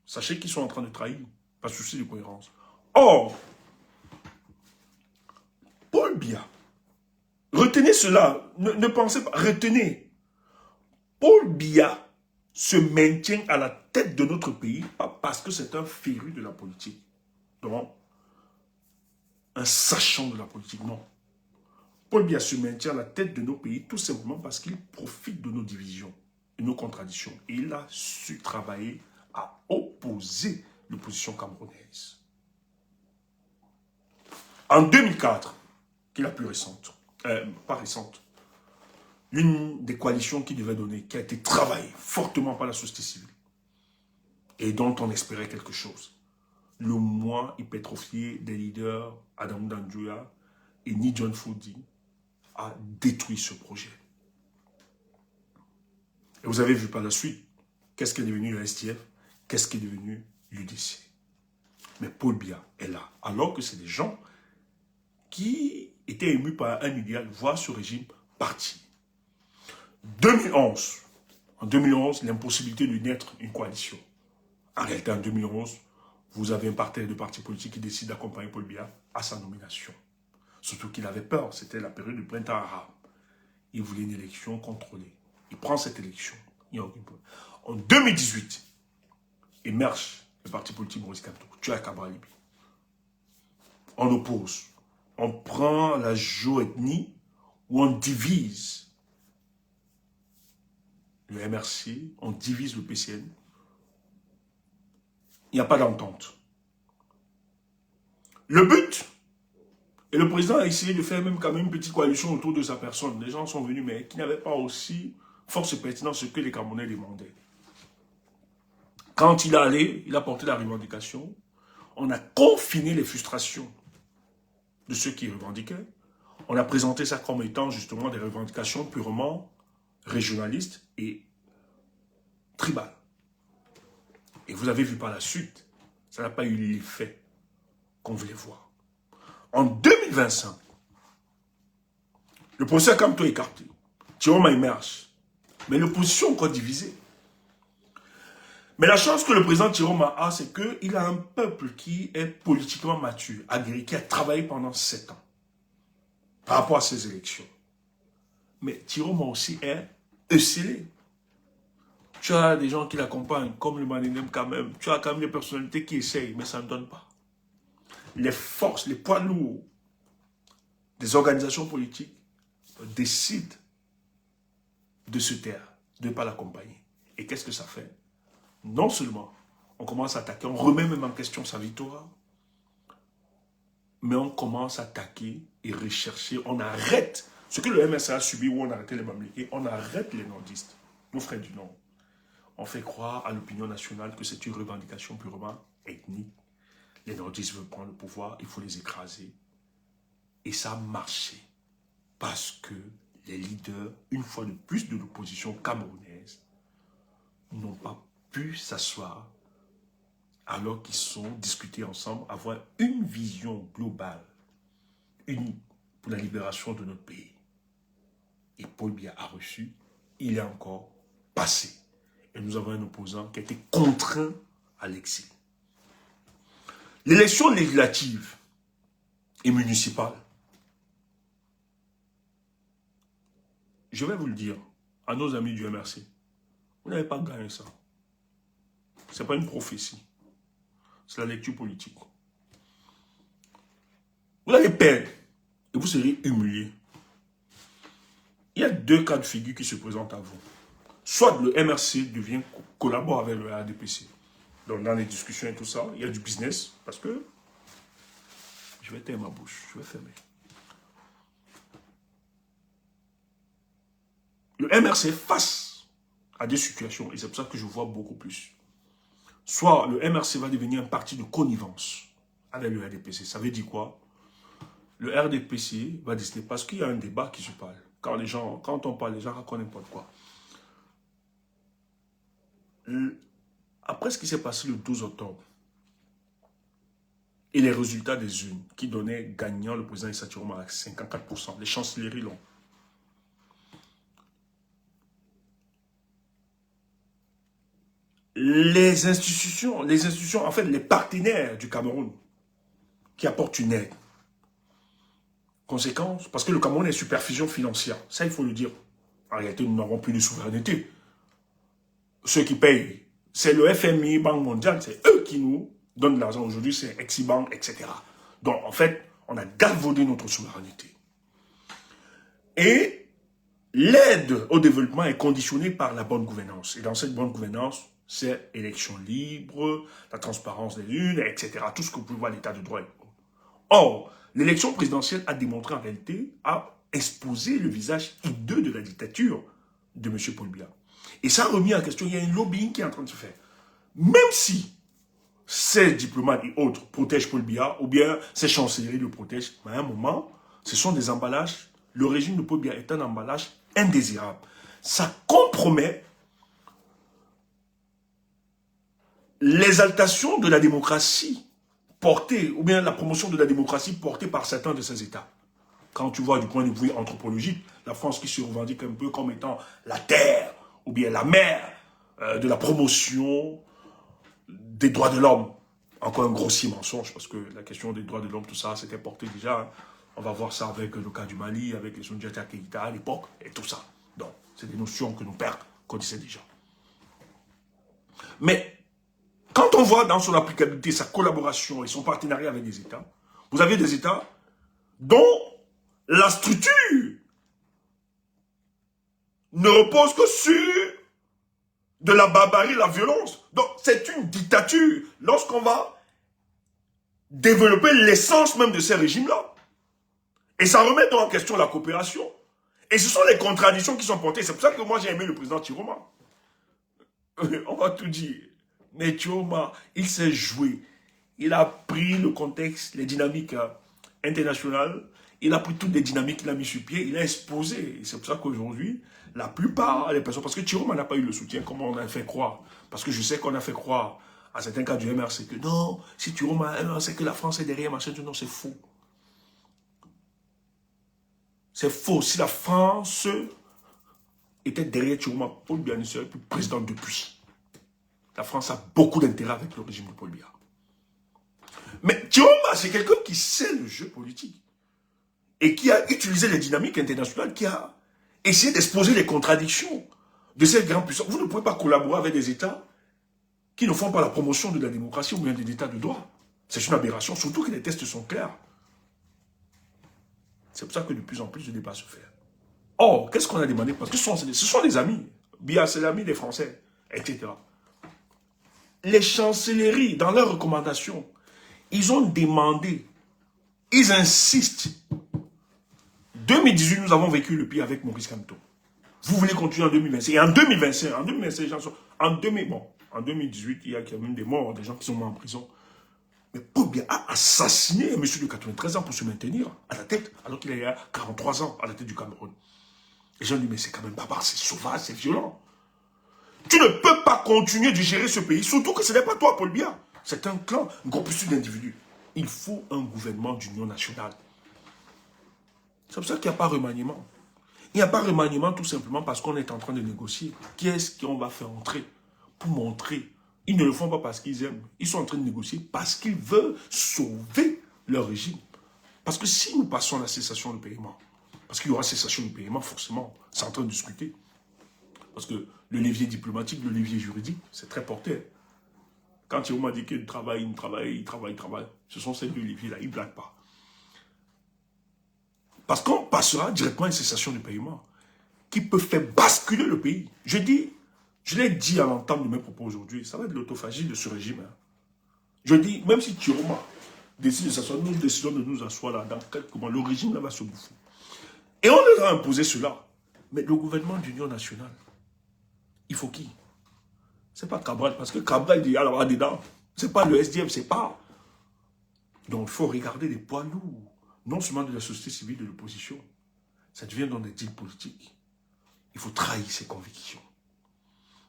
sachez qu'ils sont en train de trahir, par souci de cohérence. Or, Paul Biya, retenez cela, ne pensez pas, retenez, Paul Biya se maintient à la tête de notre pays, pas parce que c'est un féru de la politique. Donc, un sachant de la politique, non. Paul Biya se maintient à la tête de nos pays tout simplement parce qu'il profite de nos divisions et nos contradictions. Et il a su travailler à opposer l'opposition camerounaise. En 2004, qui est la plus récente, pas récente, l'une des coalitions qui devait donner, qui a été travaillée fortement par la société civile et dont on espérait quelque chose. Le moins hypertrophié des leaders, Adam Danjouya et Ni John Fodi, a détruit ce projet. Et vous avez vu par la suite, qu'est-ce qui est devenu le STF, qu'est-ce qui est devenu l'UDC. Mais Paul Biya est là, alors que c'est des gens qui étaient émus par un idéal, voire ce régime parti. 2011, en 2011, l'impossibilité de naître une coalition. En réalité, en 2011, vous avez un parterre de partis politiques qui décide d'accompagner Paul Biya à sa nomination. Surtout qu'il avait peur, c'était la période du printemps arabe. Il voulait une élection contrôlée. Il prend cette élection, il n'y a aucun problème. En 2018, émerge le parti politique Maurice Kamto, tu as Cabral Libi. On oppose, on prend la géoethnie où on divise le MRC, on divise le PCN. Il n'y a pas d'entente. Le but, et le président a essayé de faire même quand même une petite coalition autour de sa personne. Les gens sont venus, mais qui n'avaient pas aussi force et pertinence ce que les Camerounais demandaient. Quand il est allé, il a porté la revendication. On a confiné les frustrations de ceux qui revendiquaient. On a présenté ça comme étant justement des revendications purement régionalistes et tribales. Et vous avez vu par la suite, ça n'a pas eu l'effet qu'on voulait voir. En 2025, le procès Kamto est écarté. Tiroma émerge. Mais l'opposition est encore divisée. Mais la chance que le président Tiroma a, c'est qu'il a un peuple qui est politiquement mature, aguerri, qui a travaillé pendant 7 ans par rapport à ces élections. Mais Tiroma aussi est esselé. Tu as des gens qui l'accompagnent, comme le Maninem quand même. Tu as quand même des personnalités qui essayent, mais ça ne donne pas. Les forces, les poids lourds des organisations politiques décident de se taire, de ne pas l'accompagner. Et qu'est-ce que ça fait? Non seulement on commence à attaquer, on remet même en question sa victoire, mais on commence à attaquer et rechercher, on arrête ce que le MSA a subi où on a arrêté les Mamliqués, on arrête les nordistes, nos frères du Nord. On fait croire à l'opinion nationale que c'est une revendication purement ethnique. Les nordistes veulent prendre le pouvoir, il faut les écraser. Et ça a marché. Parce que les leaders, une fois de plus de l'opposition camerounaise, n'ont pas pu s'asseoir alors qu'ils sont discutés ensemble, avoir une vision globale, unie pour la libération de notre pays. Et Paul Biya a reçu, il est encore passé. Et nous avons un opposant qui a été contraint à l'exil. L'élection législative et municipale, je vais vous le dire à nos amis du MRC, vous n'avez pas gagné ça. Ce n'est pas une prophétie. C'est la lecture politique. Vous allez perdre et vous serez humilié. Il y a 2 cas de figure qui se présentent à vous. Soit le MRC collabore avec le RDPC. Donc dans les discussions et tout ça, il y a du business. Parce que, je vais taire ma bouche, je vais fermer. Le MRC face à des situations, et c'est pour ça que je vois beaucoup plus. Soit le MRC va devenir un parti de connivence avec le RDPC. Ça veut dire quoi? Le RDPC va décider, parce qu'il y a un débat qui se parle. Quand on parle, les gens racontent n'importe quoi. Après ce qui s'est passé le 12 octobre, et les résultats des urnes qui donnaient gagnant le président Issa Tiroma à 54%, les chancelleries l'ont. Les institutions, en fait, les partenaires du Cameroun qui apportent une aide. Conséquence, parce que le Cameroun est sous perfusion financière. Ça, il faut le dire. En réalité, nous n'avons plus de souveraineté. Ceux qui payent, c'est le FMI, Banque mondiale, c'est eux qui nous donnent de l'argent. Aujourd'hui, c'est Exibank, etc. Donc, en fait, On a galvaudé notre souveraineté. Et l'aide au développement est conditionnée par la bonne gouvernance. Et dans cette bonne gouvernance, c'est élections libres, la transparence des urnes, etc. Tout ce que vous pouvez voir l'état de droit. Or, l'élection présidentielle a démontré en réalité, a exposé le visage hideux de la dictature de M. Paul Biya. Et ça a remis en question, il y a un lobbying qui est en train de se faire. Même si ces diplomates et autres protègent Paul Biya, ou bien ces chancelleries le protègent, mais à un moment, ce sont des emballages. Le régime de Paul Biya est un emballage indésirable. Ça compromet l'exaltation de la démocratie portée, ou bien la promotion de la démocratie portée par certains de ces États. Quand tu vois du point de vue anthropologique, la France qui se revendique un peu comme étant la terre, ou bien la mère de la promotion des droits de l'homme. Encore un grossier mensonge, parce que la question des droits de l'homme, tout ça, c'était porté déjà. Hein. On va voir ça avec le cas du Mali, avec les Soundjata Keïta à l'époque, et tout ça. Donc, c'est des notions que nos pères connaissaient déjà. Mais, quand on voit dans son applicabilité, sa collaboration et son partenariat avec des États, vous avez des États dont la structure ne repose que sur de la barbarie, la violence. Donc, c'est une dictature. Lorsqu'on va développer l'essence même de ces régimes-là. Et ça remet donc en question la coopération. Et ce sont les contradictions qui sont portées. C'est pour ça que moi, j'ai aimé le président Chiroma. On va tout dire. Mais Chiroma, il s'est joué. Il a pris le contexte, les dynamiques internationales. Il a pris toutes les dynamiques qu'il a mis sur pied. Il a exposé. Et c'est pour ça qu'aujourd'hui, la plupart des personnes... Parce que Chiroma n'a pas eu le soutien comme on a fait croire. Parce que je sais qu'on a fait croire à certains cas du MRC que non, si Chiroma, c'est que la France est derrière, machin. Non, c'est faux. C'est faux. Si la France était derrière Chiroma, Paul Biya ne serait plus président depuis. La France a beaucoup d'intérêt avec le régime de Paul Biya. Mais Chiroma, c'est quelqu'un qui sait le jeu politique. Et qui a utilisé les dynamiques internationales, qui a essayé d'exposer les contradictions de ces grandes puissances. Vous ne pouvez pas collaborer avec des États qui ne font pas la promotion de la démocratie ou bien des États de droit. C'est une aberration, surtout que les tests sont clairs. C'est pour ça que de plus en plus de débats se font. Or, qu'est-ce qu'on a demandé? Parce que ce sont des amis. Biya, c'est l'ami des Français, etc. Les chancelleries, dans leurs recommandations, ils ont demandé, ils insistent. 2018, nous avons vécu le pire avec Maurice Kamto. Vous voulez continuer en 2025. Et en 2025, en 2018, il y a quand même des morts, des gens qui sont morts en prison. Mais Paul Biya a assassiné un monsieur de 93 ans pour se maintenir à la tête, alors qu'il a 43 ans à la tête du Cameroun. Les gens disent, mais c'est quand même barbare, c'est sauvage, c'est violent. Tu ne peux pas continuer de gérer ce pays, surtout que ce n'est pas toi, Paul Biya. C'est un clan, un groupuscule d'individus. Il faut un gouvernement d'union nationale. C'est pour ça qu'il n'y a pas remaniement. Il n'y a pas remaniement tout simplement parce qu'on est en train de négocier. Qui est-ce qu'on va faire entrer pour montrer? Ils ne le font pas parce qu'ils aiment. Ils sont en train de négocier parce qu'ils veulent sauver leur régime. Parce que si nous passons à la cessation de paiement, parce qu'il y aura cessation de paiement, forcément, c'est en train de discuter. Parce que le levier diplomatique, le levier juridique, c'est très porté. Quand il m'a dit qu'il travaille, il travaille, ce sont ces deux leviers-là, ils ne blaguent pas. Parce qu'on passera directement à une cessation de paiement qui peut faire basculer le pays. Je l'ai dit à l'entame de mes propos aujourd'hui, ça va être l'autophagie de ce régime. Hein. Je dis, même si Chiroma décide de s'asseoir, nous décidons de nous asseoir là, dans quelques mois, le régime là va se bouffer. Et on leur a imposé cela. Mais le gouvernement d'union nationale, il faut qui? C'est pas Cabral, parce que Cabral dit, alors là-dedans, c'est pas le SDF, c'est pas. Donc il faut regarder les poids lourds, non seulement de la société civile, de l'opposition. Ça devient dans des deals politiques. Il faut trahir ses convictions.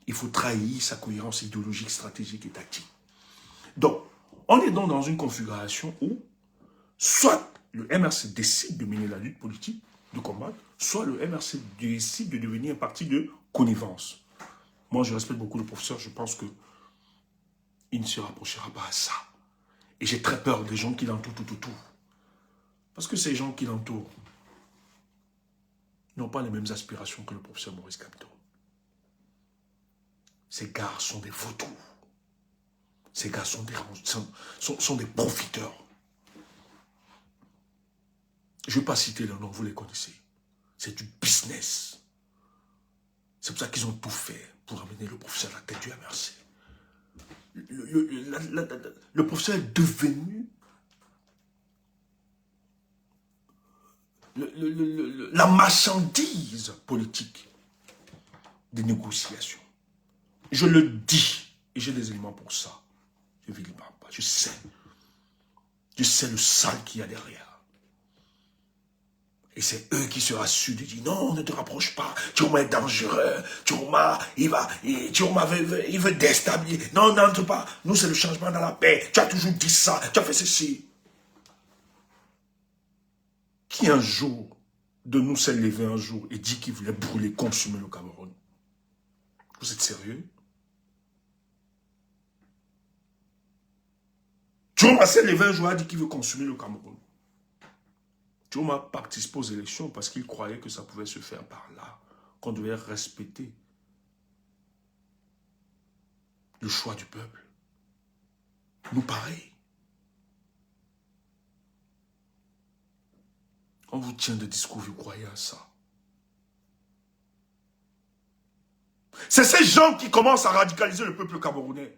Il faut trahir sa cohérence idéologique, stratégique et tactique. Donc, on est donc dans une configuration où, soit le MRC décide de mener la lutte politique, de combattre, soit le MRC décide de devenir un parti de connivence. Moi, je respecte beaucoup le professeur, je pense qu'il ne se rapprochera pas à ça. Et j'ai très peur des gens qui l'entourent tout. Parce que ces gens qui l'entourent n'ont pas les mêmes aspirations que le professeur Maurice Kamto. Ces gars sont des vautours. Ces gars sont des profiteurs. Je ne vais pas citer le nom, vous les connaissez. C'est du business. C'est pour ça qu'ils ont tout fait pour amener le professeur à la tête du MRC. Le professeur est devenu la marchandise politique des négociations. Je le dis, et j'ai des éléments pour ça. Je ne vilipende pas, je sais. Je sais le sale qu'il y a derrière. Et c'est eux qui se rassurent de dire non, ne te rapproche pas, Chiroma est dangereux, Chiroma, il veut déstabiliser. Non, n'entre pas, nous c'est le changement dans la paix, tu as toujours dit ça, tu as fait ceci. Qui un jour de nous s'est levé un jour et dit qu'il voulait brûler, consumer le Cameroun? Vous êtes sérieux? Chiroma s'est levé un jour et a dit qu'il veut consumer le Cameroun. Chiroma participe aux élections parce qu'il croyait que ça pouvait se faire par là, qu'on devait respecter le choix du peuple. Nous pareil. On vous tient de discours, vous croyez à ça. C'est ces gens qui commencent à radicaliser le peuple camerounais.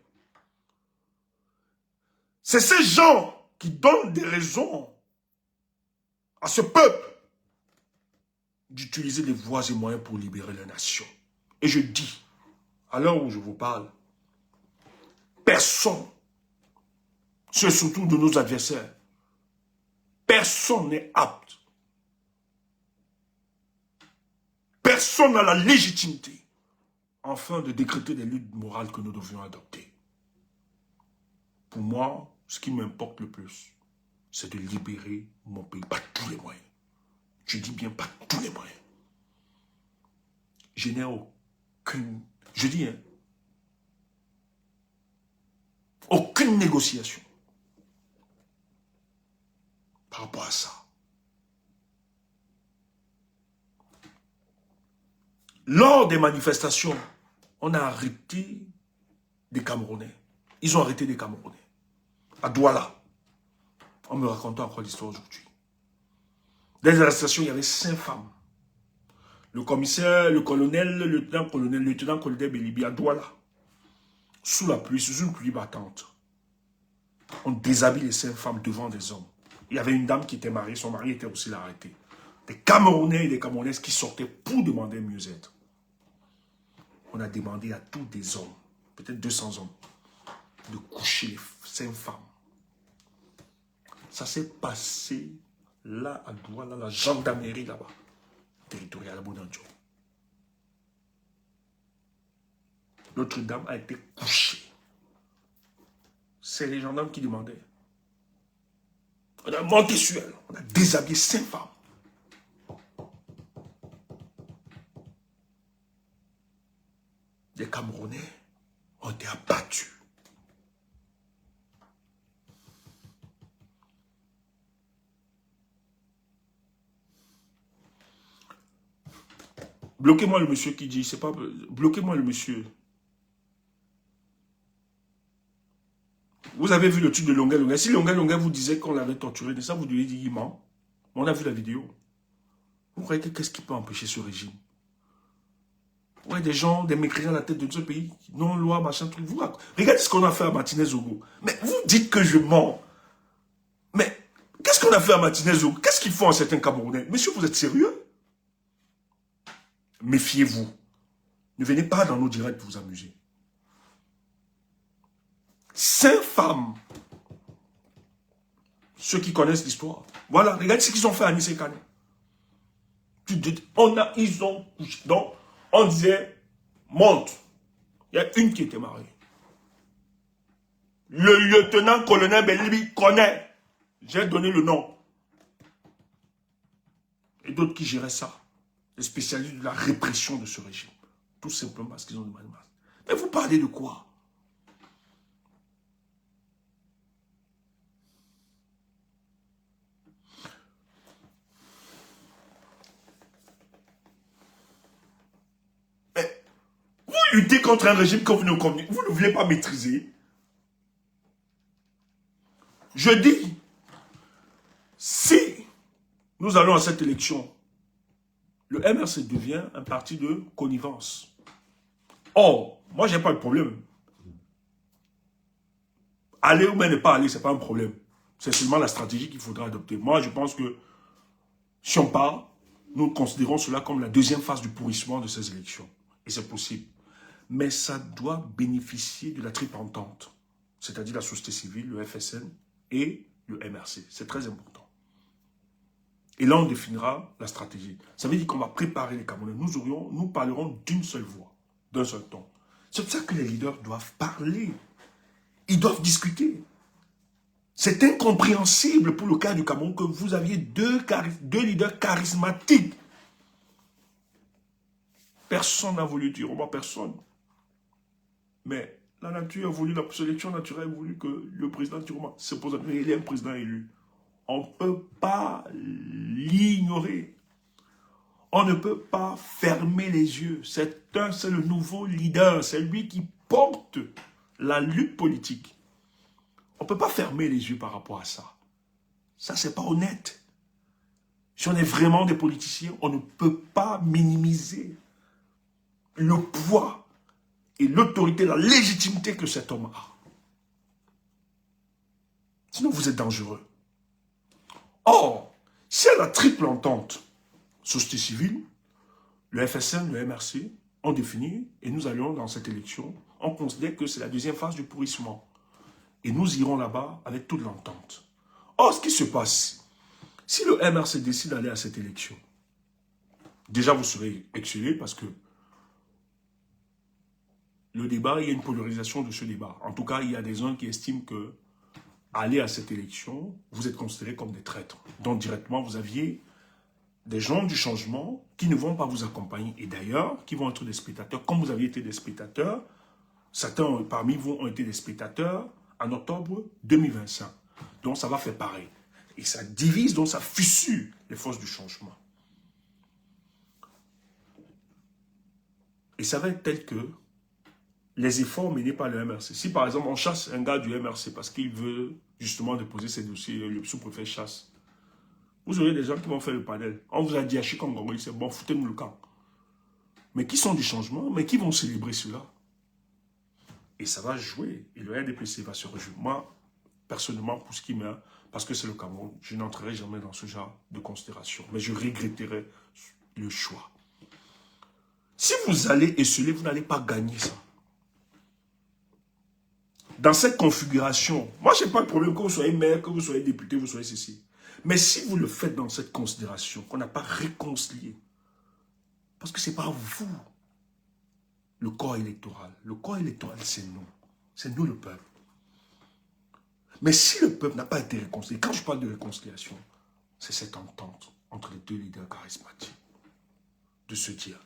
C'est ces gens qui donnent des raisons à ce peuple d'utiliser des voies et moyens pour libérer la nation. Et je dis, à l'heure où je vous parle, personne, c'est surtout de nos adversaires, personne n'est apte, personne n'a la légitimité, afin de décréter des luttes morales que nous devions adopter. Pour moi, ce qui m'importe le plus, c'est de libérer mon pays par tous les moyens. Je dis bien par tous les moyens. Je n'ai aucune, je dis, aucune négociation par rapport à ça. Lors des manifestations, on a arrêté des Camerounais. Ils ont arrêté des Camerounais. À Douala. On me raconte encore l'histoire aujourd'hui. Dans les arrestations, il y avait 5 femmes. Le commissaire, le colonel, le lieutenant-colonel Bélibi à Douala. Sous la pluie, sous une pluie battante. On déshabille les 5 femmes devant des hommes. Il y avait une dame qui était mariée, son mari était aussi arrêté. Des Camerounais et des Camerounaises qui sortaient pour demander mieux-être. On a demandé à tous des hommes, peut-être 200 hommes, de coucher les 5 femmes. Ça s'est passé là à Douala, la gendarmerie là-bas, territoriale à Bonanjo. L'autre dame a été couchée. C'est les gendarmes qui demandaient. On a monté sur elle, on a déshabillé 5 femmes. Les Camerounais ont été abattus. Bloquez-moi le monsieur qui dit, c'est pas... Bloquez-moi le monsieur. Vous avez vu le truc de Longuet Longuet. Si Longuet Longuet vous disait qu'on l'avait torturé, de ça vous devez dire il ment. On a vu la vidéo. Vous croyez que qu'est-ce qui peut empêcher ce régime? Ouais, des gens, des mécréants à la tête de ce pays, non-loi, machin, truc. Vous regardez ce qu'on a fait à Martinez-Ogo. Mais vous dites que je mens. Mais qu'est-ce qu'on a fait à Martinez-Ogo? Qu'est-ce qu'ils font à certains Camerounais? Monsieur, vous êtes sérieux? Méfiez-vous. Ne venez pas dans nos directs pour vous amuser. 5 femmes. Ceux qui connaissent l'histoire. Voilà, regardez ce qu'ils ont fait à Nice Kane. Ils ont couché. Donc, on disait, monte. Il y a une qui était mariée. Le lieutenant-colonel Bélibi connaît. J'ai donné le nom. Et d'autres qui géraient ça. Les spécialistes de la répression de ce régime. Tout simplement parce qu'ils ont demandé. Mais vous parlez de quoi? Mais vous luttez contre un régime que vous ne voulez pas maîtriser. Je dis, si Nous allons à cette élection. Le MRC devient un parti de connivence. Or, moi, je n'ai pas de problème. Aller ou bien ne pas aller, ce n'est pas un problème. C'est seulement la stratégie qu'il faudra adopter. Moi, je pense que si on part, nous considérons cela comme la deuxième phase du pourrissement de ces élections. Et c'est possible. Mais ça doit bénéficier de la triple entente, c'est-à-dire la société civile, le FSN et le MRC. C'est très important. Et là, on définira la stratégie. Ça veut dire qu'on va préparer les Camerounais. Nous parlerons d'une seule voix, d'un seul ton. C'est pour ça que les leaders doivent parler. Ils doivent discuter. C'est incompréhensible pour le cas du Cameroun que vous aviez deux leaders charismatiques. Personne n'a voulu dire, moi personne. Mais la nature a voulu, la sélection naturelle a voulu que le président Tiroma se pose. Mais il est un président élu. On ne peut pas l'ignorer. On ne peut pas fermer les yeux. C'est le nouveau leader. C'est lui qui porte la lutte politique. On ne peut pas fermer les yeux par rapport à ça. Ça, c'est pas honnête. Si on est vraiment des politiciens, on ne peut pas minimiser le poids et l'autorité, la légitimité que cet homme a. Sinon, vous êtes dangereux. Or, si à la triple entente, société civile, le FSN, le MRC, ont défini, et nous allions dans cette élection, on considère que c'est la deuxième phase du pourrissement. Et nous irons là-bas avec toute l'entente. Or, ce qui se passe, si le MRC décide d'aller à cette élection, déjà vous serez excellés parce que le débat, il y a une polarisation de ce débat. En tout cas, il y a des gens qui estiment que aller à cette élection, vous êtes considérés comme des traîtres. Donc directement, vous aviez des gens du changement qui ne vont pas vous accompagner. Et d'ailleurs, qui vont être des spectateurs. Comme vous aviez été des spectateurs, certains parmi vous ont été des spectateurs en octobre 2025. Donc ça va faire pareil. Et ça divise, donc ça fissure les forces du changement. Et ça va être tel que les efforts menés par le MRC. Si par exemple on chasse un gars du MRC parce qu'il veut justement déposer ses dossiers, le sous-préfet chasse, vous aurez des gens qui vont faire le panel. On vous a dit à Chikongo, c'est bon, foutez-nous le camp. Mais qui sont du changement, mais qui vont célébrer cela? Et ça va jouer. Et le RDPC va se réjouir. Moi, personnellement, pour ce qui m'a... Parce que c'est le Cameroun, je n'entrerai jamais dans ce genre de considération. Mais je regretterai le choix. Si vous allez esseler, vous n'allez pas gagner ça. Dans cette configuration, moi, je n'ai pas de problème que vous soyez maire, que vous soyez député, vous soyez ceci. Mais si vous le faites dans cette considération, qu'on n'a pas réconcilié, parce que ce n'est pas vous, le corps électoral. Le corps électoral, c'est nous. C'est nous le peuple. Mais si le peuple n'a pas été réconcilié, quand je parle de réconciliation, c'est cette entente entre les deux leaders charismatiques. De se dire,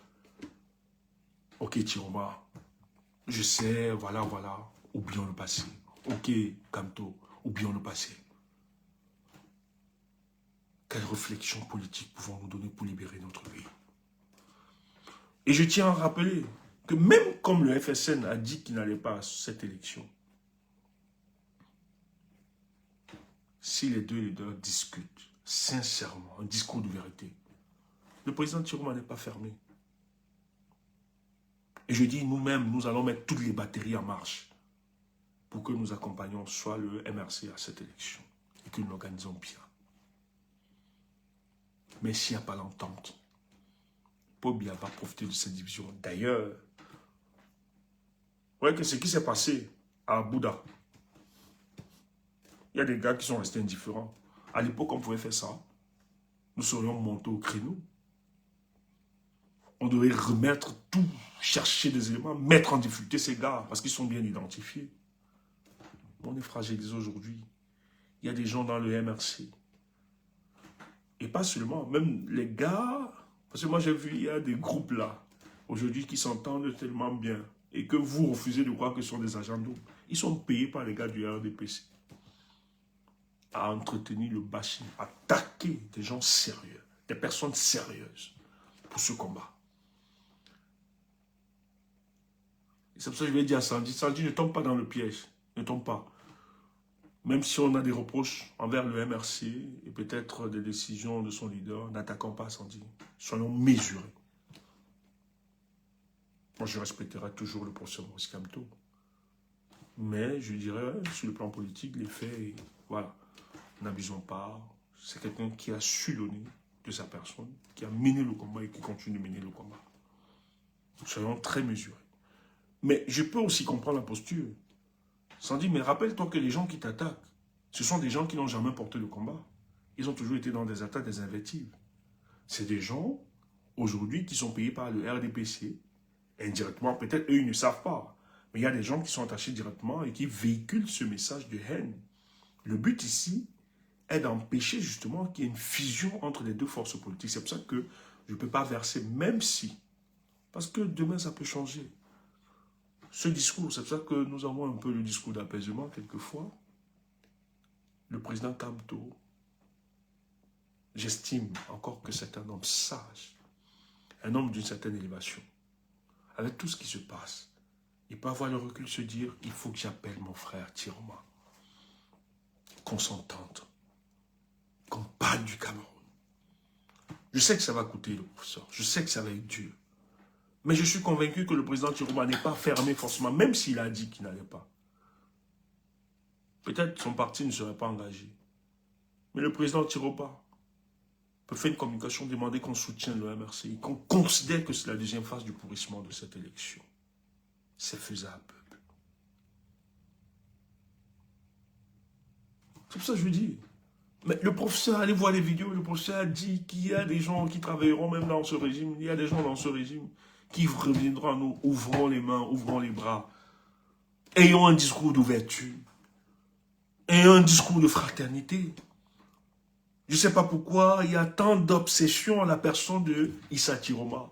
ok Tiroma, je sais, voilà, oublions le passé. Ok Kamto, oublions le passé. Quelle réflexion politique pouvons-nous donner pour libérer notre pays? Et je tiens à rappeler que même comme le FSN a dit qu'il n'allait pas à cette élection, si les deux leaders discutent sincèrement, un discours de vérité, le président Tiroma n'est pas fermé. Et je dis, nous-mêmes, nous allons mettre toutes les batteries en marche pour que nous accompagnions soit le MRC à cette élection et que nous l'organisons bien. Mais s'il n'y a pas l'entente, Paul Biya va profiter de cette division. D'ailleurs, vous voyez que ce qui s'est passé à Bouddha, il y a des gars qui sont restés indifférents. À l'époque, on pouvait faire ça. Nous serions montés au créneau. On devait remettre tout, chercher des éléments, mettre en difficulté ces gars, parce qu'ils sont bien identifiés. On est fragilisé aujourd'hui. Il y a des gens dans le MRC. Et pas seulement, même les gars, parce que moi j'ai vu, il y a des groupes là, aujourd'hui qui s'entendent tellement bien, et que vous refusez de croire que ce sont des agents doubles. Ils sont payés par les gars du RDPC à entretenir le bashing, à attaquer des gens sérieux, des personnes sérieuses pour ce combat. C'est pour ça que je vais dire à Sandy, Sandy, ne tombe pas dans le piège. Ne tombe pas. Même si on a des reproches envers le MRC et peut-être des décisions de son leader, n'attaquons pas Sandy. Soyons mesurés. Moi, je respecterai toujours le professeur Maurice Kamto. Mais je dirais, sur le plan politique, les faits, voilà, n'abusons pas. C'est quelqu'un qui a su donner de sa personne, qui a mené le combat et qui continue de mener le combat. Soyons très mesurés. Mais je peux aussi comprendre la posture. Sandy, mais rappelle-toi que les gens qui t'attaquent, ce sont des gens qui n'ont jamais porté le combat. Ils ont toujours été dans des attaques, des invectives. C'est des gens, aujourd'hui, qui sont payés par le RDPC, indirectement. Peut-être eux, ils ne savent pas. Mais il y a des gens qui sont attachés directement et qui véhiculent ce message de haine. Le but ici est d'empêcher justement qu'il y ait une fusion entre les deux forces politiques. C'est pour ça que je ne peux pas verser, même si. Parce que demain, ça peut changer. Ce discours, c'est pour ça que nous avons un peu le discours d'apaisement quelquefois. Le président Kamto, j'estime encore que c'est un homme sage, un homme d'une certaine élévation. Avec tout ce qui se passe, il peut avoir le recul de se dire, il faut que j'appelle mon frère Tiroma, qu'on s'entende, qu'on parle du Cameroun. Je sais que ça va coûter le professeur, je sais que ça va être dur, mais je suis convaincu que le président Tiroma n'est pas fermé forcément, même s'il a dit qu'il n'allait pas. Peut-être son parti ne serait pas engagé. Mais le président Tiroma peut faire une communication, demander qu'on soutienne le MRCI, qu'on considère que c'est la deuxième phase du pourrissement de cette élection. C'est faisable. C'est pour ça que je dis. Mais le professeur, allez voir les vidéos, le professeur a dit qu'il y a des gens qui travailleront même dans ce régime. Il y a des gens dans ce régime qui reviendront à nous, ouvrons les mains, ouvrons les bras. Ayons un discours d'ouverture. Ayons un discours de fraternité. Je ne sais pas pourquoi il y a tant d'obsession à la personne de Issa Tiroma.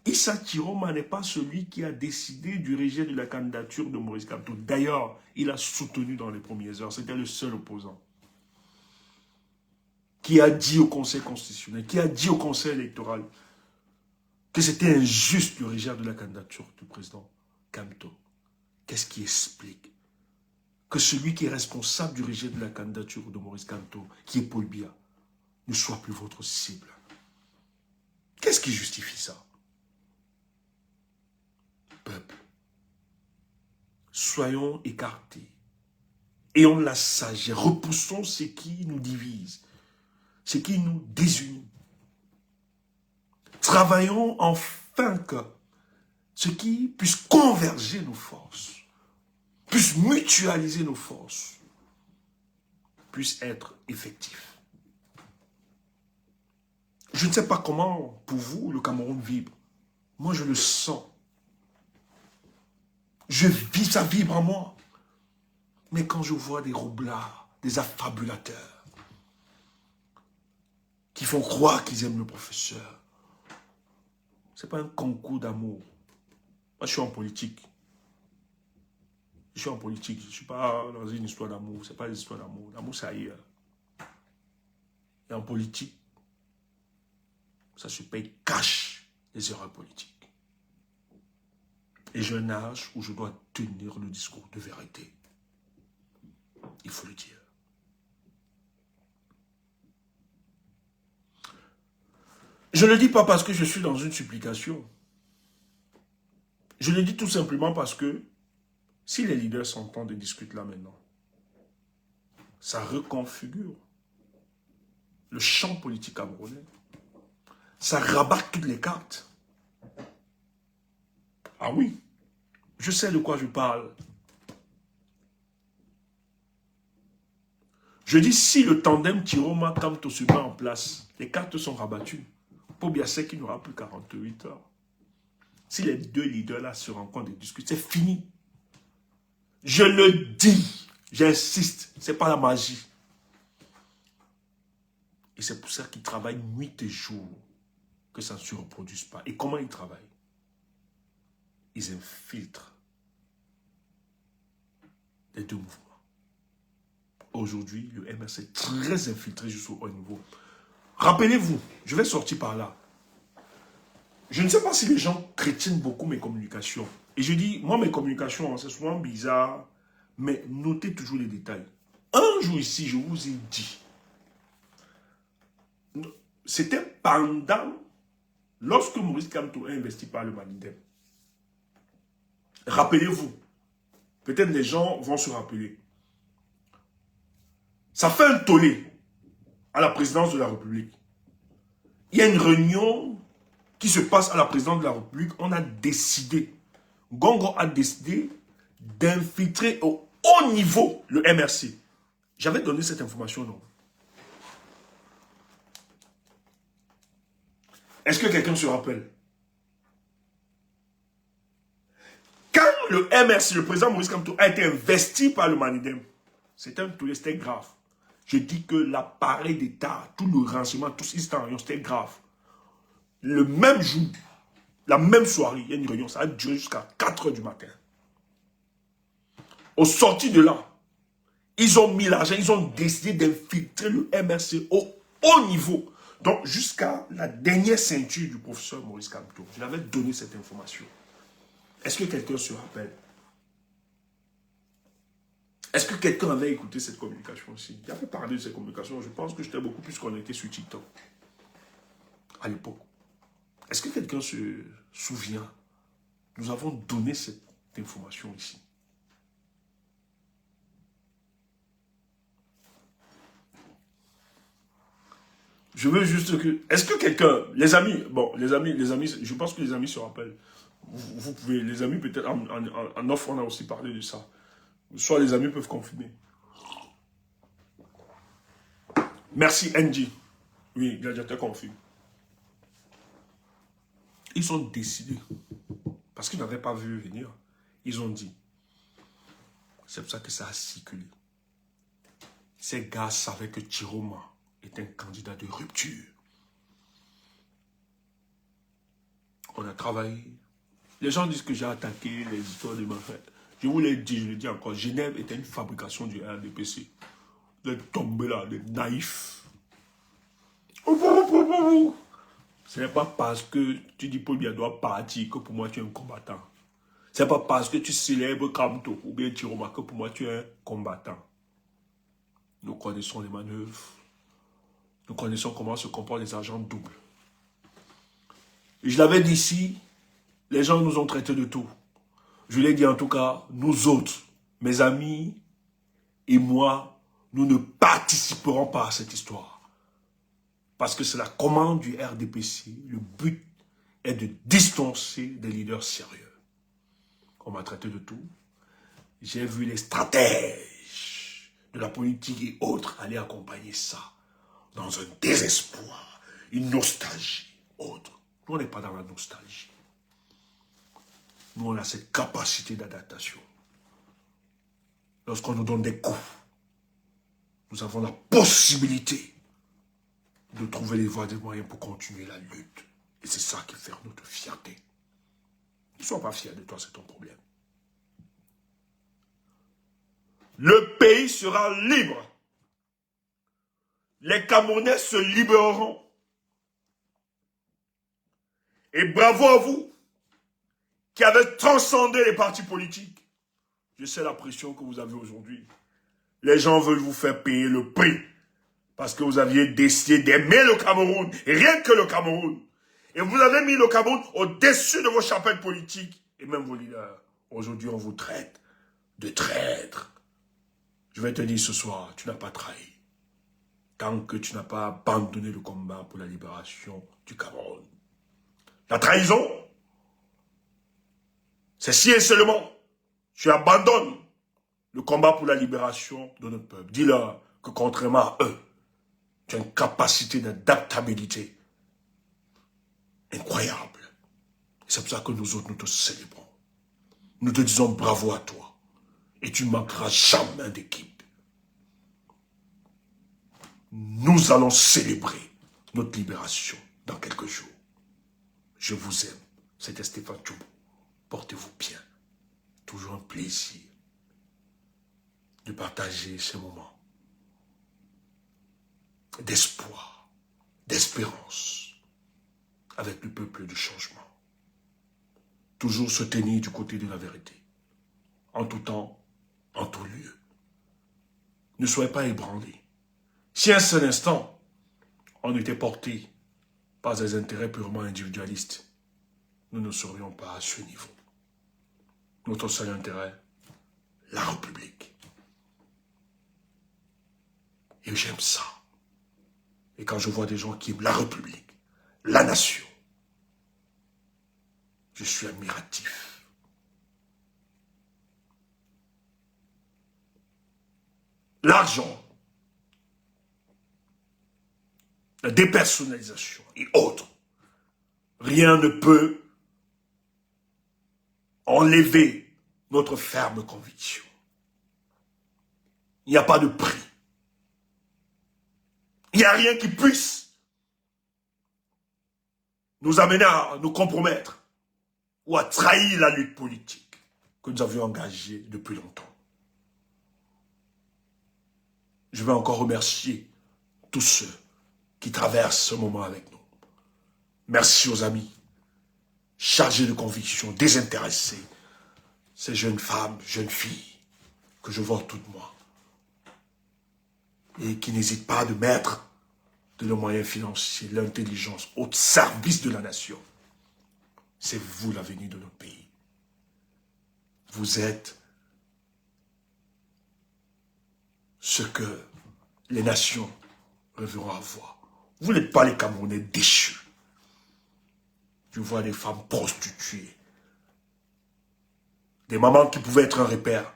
Issa Tiroma n'est pas celui qui a décidé du rejet de la candidature de Maurice Kamto. D'ailleurs, il a soutenu dans les premières heures. C'était le seul opposant. Qui a dit au Conseil constitutionnel, qui a dit au Conseil électoral que c'était injuste le rejet de la candidature du président Kamto. Qu'est-ce qui explique que celui qui est responsable du rejet de la candidature de Maurice Kamto, qui est Paul Biya, ne soit plus votre cible? Qu'est-ce qui justifie ça? Peuple, soyons écartés. Ayons la sagesse, repoussons ce qui nous divise, ce qui nous désunit. Travaillons enfin que ce qui puisse converger nos forces, puisse mutualiser nos forces, puisse être effectif. Je ne sais pas comment, pour vous, le Cameroun vibre. Moi, je le sens. Je vis, ça vibre en moi. Mais quand je vois des roublards, des affabulateurs, qui font croire qu'ils aiment le professeur, ce n'est pas un concours d'amour. Moi, je suis en politique. Je suis en politique. Je ne suis pas dans une histoire d'amour. Ce n'est pas une histoire d'amour. L'amour, c'est ailleurs. Et en politique, ça se paye cash, les erreurs politiques. Et j'ai un âge où je dois tenir le discours de vérité. Il faut le dire. Je ne le dis pas parce que je suis dans une supplication. Je le dis tout simplement parce que si les leaders s'entendent et discutent là maintenant, ça reconfigure le champ politique camerounais. Ça rabat toutes les cartes. Ah oui, je sais de quoi je parle. Je dis, si le tandem Tiroma-Kamto se met en place, les cartes sont rabattues. Paul Biya sait qu'il n'aura plus 48 heures. Si les deux leaders-là se rencontrent et discutent, c'est fini. Je le dis, j'insiste, ce n'est pas la magie. Et c'est pour ça qu'ils travaillent nuit et jour, que ça ne se reproduise pas. Et comment ils travaillent? Ils infiltrent les deux mouvements. Aujourd'hui, le MRC est très infiltré jusqu'au haut niveau. Rappelez-vous, je vais sortir par là. Je ne sais pas si les gens crétinent beaucoup mes communications. Et je dis, moi, mes communications, c'est souvent bizarre, mais notez toujours les détails. Un jour ici, je vous ai dit, c'était pendant, lorsque Maurice Kamto a investi par le Manidem. Rappelez-vous, peut-être les gens vont se rappeler. Ça fait un tollé à la présidence de la République. Il y a une réunion qui se passe à la présidence de la République. On a décidé, Gongo a décidé d'infiltrer au haut niveau le MRC. J'avais donné cette information, non? Est-ce que quelqu'un se rappelle? Quand le MRC, le président Maurice Kamto, a été investi par le Manidem, c'était grave. Je dis que l'appareil d'État, tout le renseignement, tout ce c'était grave. Le même jour, la même soirée, il y a une réunion, ça a duré jusqu'à 4 h du matin. Au sorti de là, ils ont mis l'argent, ils ont décidé d'infiltrer le MRC au haut niveau. Donc, jusqu'à la dernière ceinture du professeur Maurice Kamto. Je l'avais donné cette information. Est-ce que quelqu'un se rappelle? Est-ce que quelqu'un avait écouté cette communication aussi? J'avais parlé de cette communication. Je pense que j'étais beaucoup plus connecté sur TikTok à l'époque. Est-ce que quelqu'un se souvient? Nous avons donné cette information ici. Je veux juste que... Est-ce que quelqu'un... Les amis, bon, les amis, je pense que les amis se rappellent. Vous pouvez... Les amis, peut-être en offre, on a aussi parlé de ça. Soit les amis peuvent confirmer. Merci, NG. Oui, Gladiateur confirme. Ils ont décidé, parce qu'ils n'avaient pas vu venir, ils ont dit, c'est pour ça que ça a circulé. Ces gars savaient que Chiroma est un candidat de rupture. On a travaillé. Les gens disent que j'ai attaqué les histoires de ma fête. Je vous l'ai dit, je le dis encore, Genève était une fabrication du RDPC. Vous êtes tombés là, des naïfs. Ce n'est pas parce que tu dis Paul Biya doit partir que pour moi tu es un combattant. Ce n'est pas parce que tu célèbres Kamto ou bien Chiroma que pour moi tu es un combattant. Nous connaissons les manœuvres. Nous connaissons comment se comportent les agents doubles. Je l'avais dit ici, les gens nous ont traités de tout. Je l'ai dit en tout cas, nous autres, mes amis et moi, nous ne participerons pas à cette histoire. Parce que c'est la commande du RDPC. Le but est de distancer des leaders sérieux. On m'a traité de tout. J'ai vu les stratèges de la politique et autres aller accompagner ça dans un désespoir, une nostalgie, autre. Nous, on n'est pas dans la nostalgie. Nous, on a cette capacité d'adaptation. Lorsqu'on nous donne des coups, nous avons la possibilité de trouver les voies des moyens pour continuer la lutte. Et c'est ça qui fait notre fierté. Ne sois pas fier de toi, c'est ton problème. Le pays sera libre. Les Camerounais se libéreront. Et bravo à vous qui avez transcendé les partis politiques. Je sais la pression que vous avez aujourd'hui. Les gens veulent vous faire payer le prix. Parce que vous aviez décidé d'aimer le Cameroun. Et rien que le Cameroun. Et vous avez mis le Cameroun au-dessus de vos chapelles politiques. Et même vos leaders. Aujourd'hui, on vous traite de traître. Je vais te dire ce soir, tu n'as pas trahi. Tant que tu n'as pas abandonné le combat pour la libération du Cameroun. La trahison, c'est si et seulement tu abandonnes le combat pour la libération de notre peuple. Dis-leur que contrairement à eux, tu as une capacité d'adaptabilité incroyable. C'est pour ça que nous autres, nous te célébrons. Nous te disons bravo à toi. Et tu ne manqueras jamais d'équipe. Nous allons célébrer notre libération dans quelques jours. Je vous aime. C'était Stéphane Tchoubo. Portez-vous bien. Toujours un plaisir de partager ces moments d'espoir, d'espérance avec le peuple du changement. Toujours se tenir du côté de la vérité. En tout temps, en tout lieu. Ne soyez pas ébranlés. Si un seul instant, on était porté par des intérêts purement individualistes, nous ne serions pas à ce niveau. Notre seul intérêt, la République. Et j'aime ça. Et quand je vois des gens qui aiment la République, la nation, je suis admiratif. L'argent, la dépersonnalisation et autres, rien ne peut enlever notre ferme conviction. Il n'y a pas de prix. Il n'y a rien qui puisse nous amener à nous compromettre ou à trahir la lutte politique que nous avions engagée depuis longtemps. Je veux encore remercier tous ceux qui traversent ce moment avec nous. Merci aux amis, chargés de conviction, désintéressés, ces jeunes femmes, jeunes filles que je vois autour de moi et qui n'hésitent pas de mettre de leurs moyens financiers, l'intelligence au service de la nation. C'est vous l'avenir de notre pays. Vous êtes ce que les nations rêveront avoir. Vous n'êtes pas les Camerounais déchus. Je vois des femmes prostituées, des mamans qui pouvaient être un repère,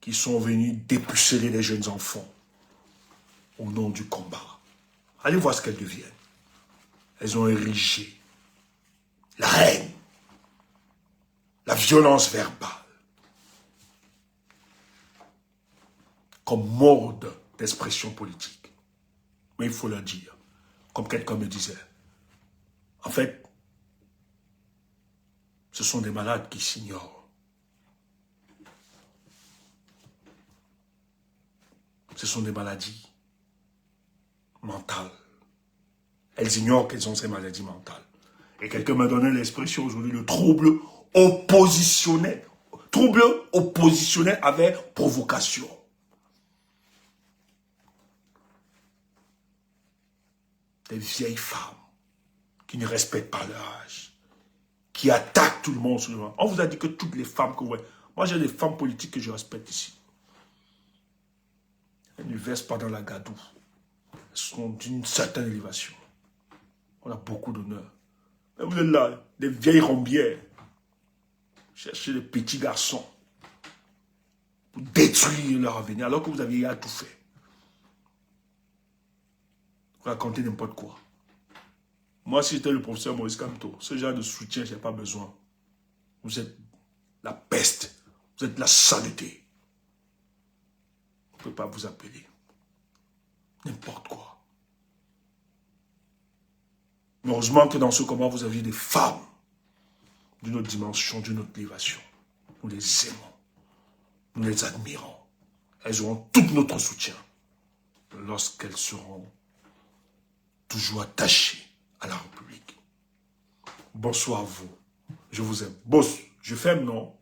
qui sont venues dépuceler les jeunes enfants au nom du combat. Allez voir ce qu'elles deviennent. Elles ont érigé la haine, la violence verbale, comme mode d'expression politique. Mais il faut le dire, comme quelqu'un me disait, en fait, ce sont des malades qui s'ignorent. Ce sont des maladies mentales. Elles ignorent qu'elles ont ces maladies mentales. Et quelqu'un m'a donné l'expression aujourd'hui, le trouble oppositionnel. Trouble oppositionnel avec provocation. Des vieilles femmes qui ne respectent pas leur âge, qui attaquent tout le monde sur le monde. On vous a dit que toutes les femmes que vous voyez, moi j'ai des femmes politiques que je respecte ici. Elles ne versent pas dans la gadoue. Elles sont d'une certaine élévation. On a beaucoup d'honneur. Mais vous êtes là, des vieilles rombières. Cherchez les petits garçons pour détruire leur avenir alors que vous aviez à tout fait. Vous racontez n'importe quoi. Moi, si j'étais le professeur Maurice Kamto, ce genre de soutien, je n'ai pas besoin. Vous êtes la peste. Vous êtes la saleté. On ne peut pas vous appeler. N'importe quoi. Mais heureusement que dans ce combat, vous aviez des femmes d'une autre dimension, d'une autre élévation. Nous les aimons. Nous les admirons. Elles auront tout notre soutien lorsqu'elles seront toujours attachées à la République. Bonsoir à vous. Je vous aime. Boss, je ferme, non?